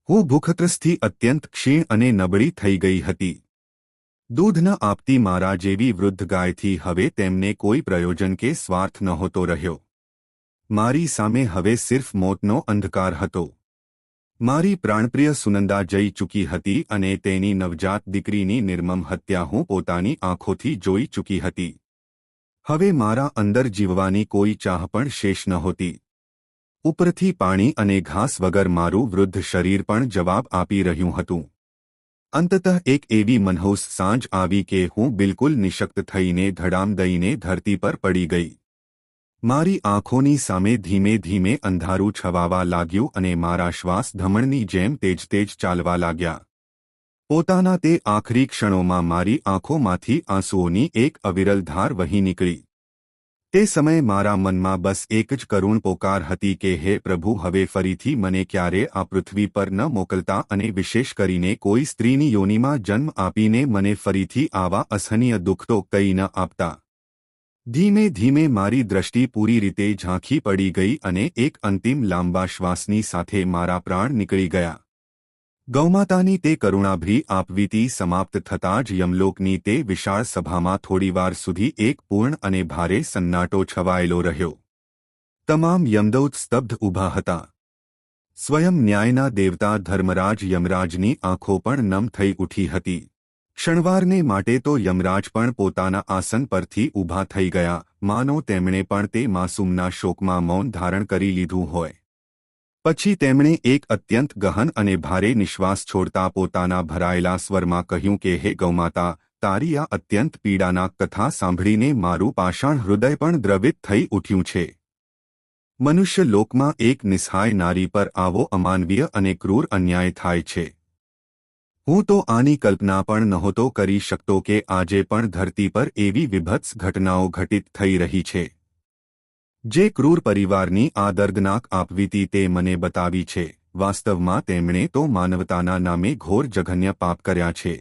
હું ભૂખત્રસથી અત્યંત ક્ષીણ અને નબળી થઈ ગઈ હતી. દૂધ ન આપતી મારા જેવી વૃદ્ધ ગાયથી હવે તેમને કોઈ પ્રયોજન કે સ્વાર્થ નહોતો રહ્યો. મારી સામે હવે સિર્ફ મોતનો અંધકાર હતો. મારી પ્રાણપ્રિય સુનંદા જઈ ચૂકી હતી અને તેની નવજાત દીકરીની નિર્મમ હત્યા હું પોતાની આંખોથી જોઈ ચૂકી હતી. હવે મારા અંદર જીવવાની કોઈ ચાહ પણ શેષ નહોતી. ઉપરથી પાણી અને ઘાસ વગર મારું વૃદ્ધ શરીર પણ જવાબ આપી રહ્યું હતું. અંતતઃ એક એવી મનહૂસ સાંજ આવી કે હું બિલકુલ નિશક્ત થઈને ધડામ દઈને ધરતી પર પડી ગઈ. મારી આંખોની સામે ધીમે ધીમે અંધારું છવાવા લાગ્યું અને મારા શ્વાસ ધમણની જેમ તેજ ચાલવા લાગ્યા. પોતાના તે આખરી ક્ષણોમાં મારી આંખોમાંથી આંસુઓની એક અવિરલ ધાર વહી નીકળી. તે સમયે મારા મનમાં બસ એક જ કરુણ પોકાર હતી કે હે પ્રભુ, હવે ફરીથી મને ક્યારે આ પૃથ્વી પર ન મોકલતા અને વિશેષ કરીને કોઈ સ્ત્રીની યોનિમાં જન્મ આપીને મને ફરીથી આવા અસહનીય દુઃખ તો કંઈ ન આપતા. ધીમે ધીમે મારી દ્રષ્ટિ પૂરી રીતે ઝાંખી પડી ગઈ અને એક અંતિમ લાંબા શ્વાસની સાથે મારા પ્રાણ નીકળી ગયા. ગૌમાતાની તે કરુણાભરી આપવીતી સમાપ્ત થતાં જ યમલોકની તે વિશાળ સભામાં થોડીવાર સુધી એક પૂર્ણ અને ભારે સન્નાટો છવાયેલો રહ્યો. તમામ યમદૂત સ્તબ્ધ ઊભા હતા. સ્વયં ન્યાયના દેવતા ધર્મરાજ યમરાજની આંખો પણ નમ થઈ ઉઠી હતી. ક્ષણવારને માટે તો યમરાજ પણ પોતાના આસન પરથી ઊભા થઈ ગયા, માનો તેમણે પણ તે માસૂમના શોકમાં મૌન ધારણ કરી લીધું હોય. પછી તેમણે એક અત્યંત ગહન અને ભારે નિશ્વાસ છોડતા પોતાના ભરાયેલા સ્વરમાં કહ્યું કે હે ગૌમાતા, તારી આ અત્યંત પીડાનાક કથા સાંભળીને મારું પાષાણ હૃદય પણ દ્રવિત થઈ ઉઠ્યું છે. મનુષ્ય લોકમાં એક નિસ્સહાય નારી પર આવો અમાનવીય અને ક્રૂર અન્યાય થાય છે. હું તો આની કલ્પના પણ નહોતો કરી શકતો કે આજે પણ ધરતી પર એવી વિભત્સ ઘટનાઓ ઘટિત થઈ રહી છે. જે ક્રૂર પરિવારની આ દર્દનાક આપવીતી તે મને બતાવી છે, વાસ્તવમાં તેમણે તો માનવતાના નામે ઘોર જઘન્ય પાપ કર્યા છે.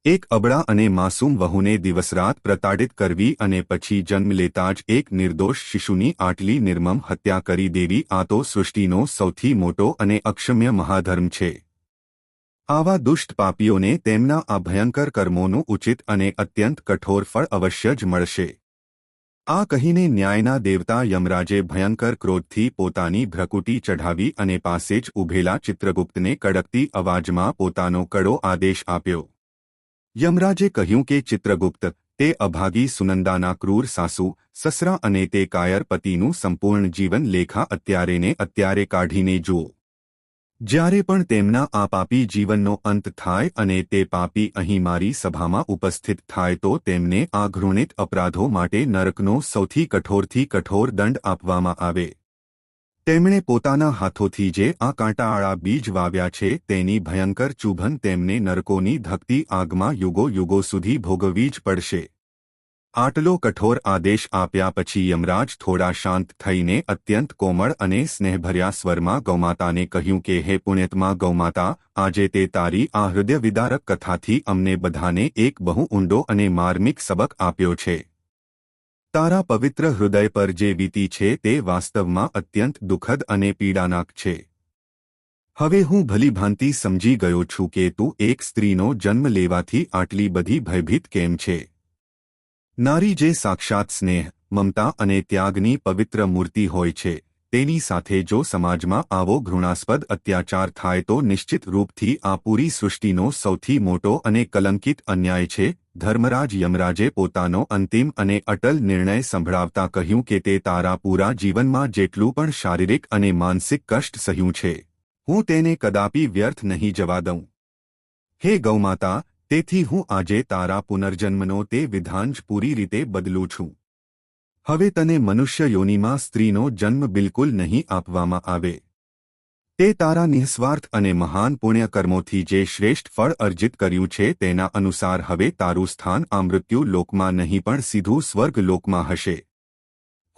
એક અબળા અને માસૂમ વહુને દિવસરાત પ્રતાડિત કરવી અને પછી જન્મ લેતા જ એક નિર્દોષ શિશુની આટલી નિર્મમ હત્યા કરી દેવી આ તો સૃષ્ટિનો સૌથી મોટો અને અક્ષમ્ય મહાધર્મ છે. આવા દુષ્ટ પાપીઓને તેમના આ ભયંકર કર્મોનું ઉચિત અને અત્યંત કઠોર ફળ અવશ્ય જ મળશે. આ કહીને ન્યાયના દેવતા યમરાજે ભયંકર ક્રોધથી પોતાની ભ્રકુટી ચઢાવી અને પાસે જ ઊભેલા ચિત્રગુપ્તને કડકતી અવાજમાં પોતાનો કડો આદેશ આપ્યો. યમરાજે કહ્યું કે ચિત્રગુપ્ત, તે અભાગી સુનંદાના ક્રૂર સાસુ, સસરા અને તે કાયર પતિનું સંપૂર્ણ જીવન લેખા અત્યારે ને અત્યારે કાઢીને જુઓ. જ્યારે પણ તેમના આ પાપી જીવનનો અંત થાય અને તે પાપી અહીં મારી સભામાં ઉપસ્થિત થાય તો તેમને આ ઘૃણિત અપરાધો માટે નરકનો સૌથી કઠોરથી કઠોર દંડ આપવામાં આવે. તેમણે પોતાના હાથોથી જે આ કાંટાવાળા બીજ વાવ્યા છે તેની ભયંકર ચૂભન તેમને નરકોની ધકતી આગમાં યુગો યુગો સુધી ભોગવવી જ પડશે. આટલો કઠોર આદેશ આપ્યા પછી યમરાજ થોડા શાંત થઈને અત્યંત કોમળ અને સ્નેહભર્યા સ્વરમાં ગૌમાતાને કહ્યું કે હે પુણ્યતમા ગૌમાતા, આજે તે તારી આ હૃદયવિદારક કથાથી અમને બધાને એક બહુ ઊંડો અને માર્મિક સબક આપ્યો છે. તારા પવિત્ર હૃદય પર જે વીતી છે તે વાસ્તવમાં અત્યંત દુઃખદ અને પીડાનાક છે. હવે હું ભલીભાંતિ સમજી ગયો છું કે તું એક સ્ત્રીનો જન્મ લેવાથી આટલી બધી ભયભીત કેમ છે. નારી જે સાક્ષાત સ્નેહ, મમતા અને ત્યાગની પવિત્ર મૂર્તિ હોય છે, તેની સાથે જો સમાજમાં આવો ઘૃણાસ્પદ અત્યાચાર થાય તો નિશ્ચિત રૂપથી આ પૂરી સૃષ્ટિનો સૌથી મોટો અને કલંકિત અન્યાય છે. ધર્મરાજ યમરાજે પોતાનો અંતિમ અને અટલ નિર્ણય સંભળાવતા કહ્યું કે તે તારા પૂરા જીવનમાં જેટલું પણ શારીરિક અને માનસિક કષ્ટ સહ્યું છે, હું તેને કદાપી વ્યર્થ નહીં જવા દઉં. હે ગૌમાતા, તેથી હું આજે તારા પુનર્જન્મનો તે વિધાન જ પૂરી રીતે બદલું છું. હવે તને મનુષ્ય યોનિમાં સ્ત્રીનો જન્મ બિલકુલ નહીં આપવામાં આવે. તે તારા નિઃસ્વાર્થ અને મહાન પુણ્યકર્મોથી જે શ્રેષ્ઠ ફળ અર્જિત કર્યું છે તેના અનુસાર હવે તારું સ્થાન આ મૃત્યુ લોકમાં નહીં પણ સીધું સ્વર્ગ લોકમાં હશે.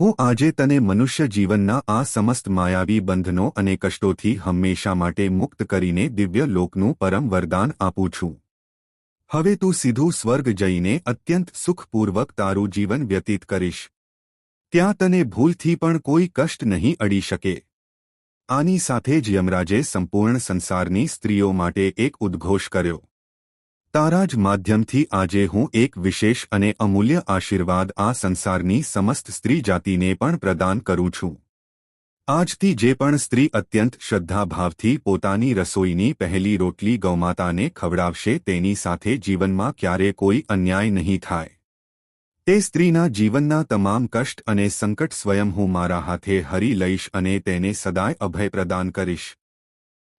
હું આજે તને મનુષ્ય જીવનના આ સમસ્ત માયાવી બંધનો અને કષ્ટોથી હંમેશા માટે મુક્ત કરીને દિવ્ય લોકનું પરમ વરદાન આપું છું. હવે તું સીધું સ્વર્ગ જઈને અત્યંત સુખપૂર્વક તારું જીવન વ્યતીત કરીશ. ત્યાં તને ભૂલથી પણ કોઈ કષ્ટ નહીં અડી શકે. આની સાથે જ યમરાજે સંપૂર્ણ સંસારની સ્ત્રીઓ માટે એક ઉદ્ઘોષ કર્યો. તારા જ માધ્યમથી આજે હું એક વિશેષ અને અમૂલ્ય આશીર્વાદ આ સંસારની સમસ્ત સ્ત્રી જાતિને પણ પ્રદાન કરું છું. આજથી જે પણ સ્ત્રી અત્યંત શ્રદ્ધાભાવથી પોતાની રસોઈની પહેલી રોટલી ગૌમાતાને ખવડાવશે તેની સાથે જીવનમાં ક્યારે કોઈ અન્યાય નહીં થાય. તે સ્ત્રીના જીવનના તમામ કષ્ટ અને સંકટ સ્વયં હું મારા હાથે હરી લઈશ અને તેને સદાય અભય પ્રદાન કરીશ.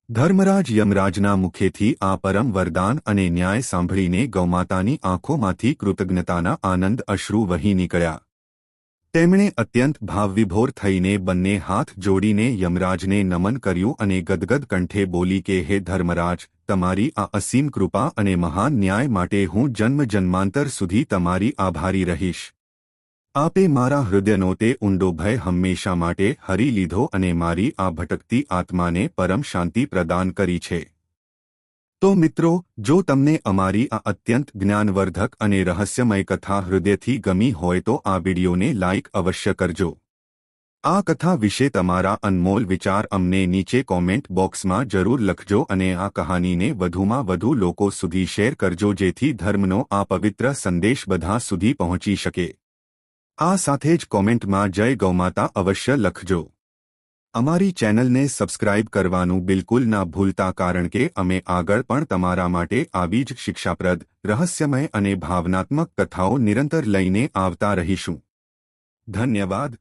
ધર્મરાજ યમરાજના મુખેથી આ પરમ વરદાન અને ન્યાય સાંભળીને ગૌમાતાની આંખોમાંથી કૃતજ્ઞતાના આનંદ અશ્રુ વહી નીકળ્યા. તેમણે અત્યંત ભાવવિભોર થઈને બંને હાથ જોડીને યમરાજને નમન કર્યું અને ગદગદ કંઠે બોલી કે હે ધર્મરાજ, તમારી આ અસીમ કૃપા અને મહાન ન્યાય માટે હું જન્મ જન્માંતર સુધી તમારી આભારી રહીશ. આપે મારા હૃદયનો તે ઊંડો ભય હંમેશા માટે હરી લીધો અને મારી આ ભટકતી આત્માને પરમ શાંતિ પ્રદાન કરી છે. તો મિત્રો, જો તમને અમારી આ અત્યંત જ્ઞાનવર્ધક અને રહસ્યમય કથા હૃદયથી ગમી હોય તો આ વિડીયોને લાઇક અવશ્ય કરજો. આ કથા વિશે તમારા અનમોલ વિચાર અમને નીચે કોમેન્ટ બોક્સમાં જરૂર લખજો અને આ કહાનીને વધુમાં વધુ લોકો સુધી શેર કરજો જેથી ધર્મનો આ પવિત્ર સંદેશ બધા સુધી પહોંચી શકે. આ સાથે જ કોમેન્ટમાં જય ગૌમાતા અવશ્ય લખજો. અમારી ચેનલને સબસ્ક્રાઇબ કરવાનું બિલકુલ ના ભૂલતા કારણ કે અમે આગળ પણ તમારા માટે આવી જ શિક્ષાપ્રદ, રહસ્યમય અને ભાવનાત્મક કથાઓ નિરંતર લઈને આવતા રહીશું. ધન્યવાદ.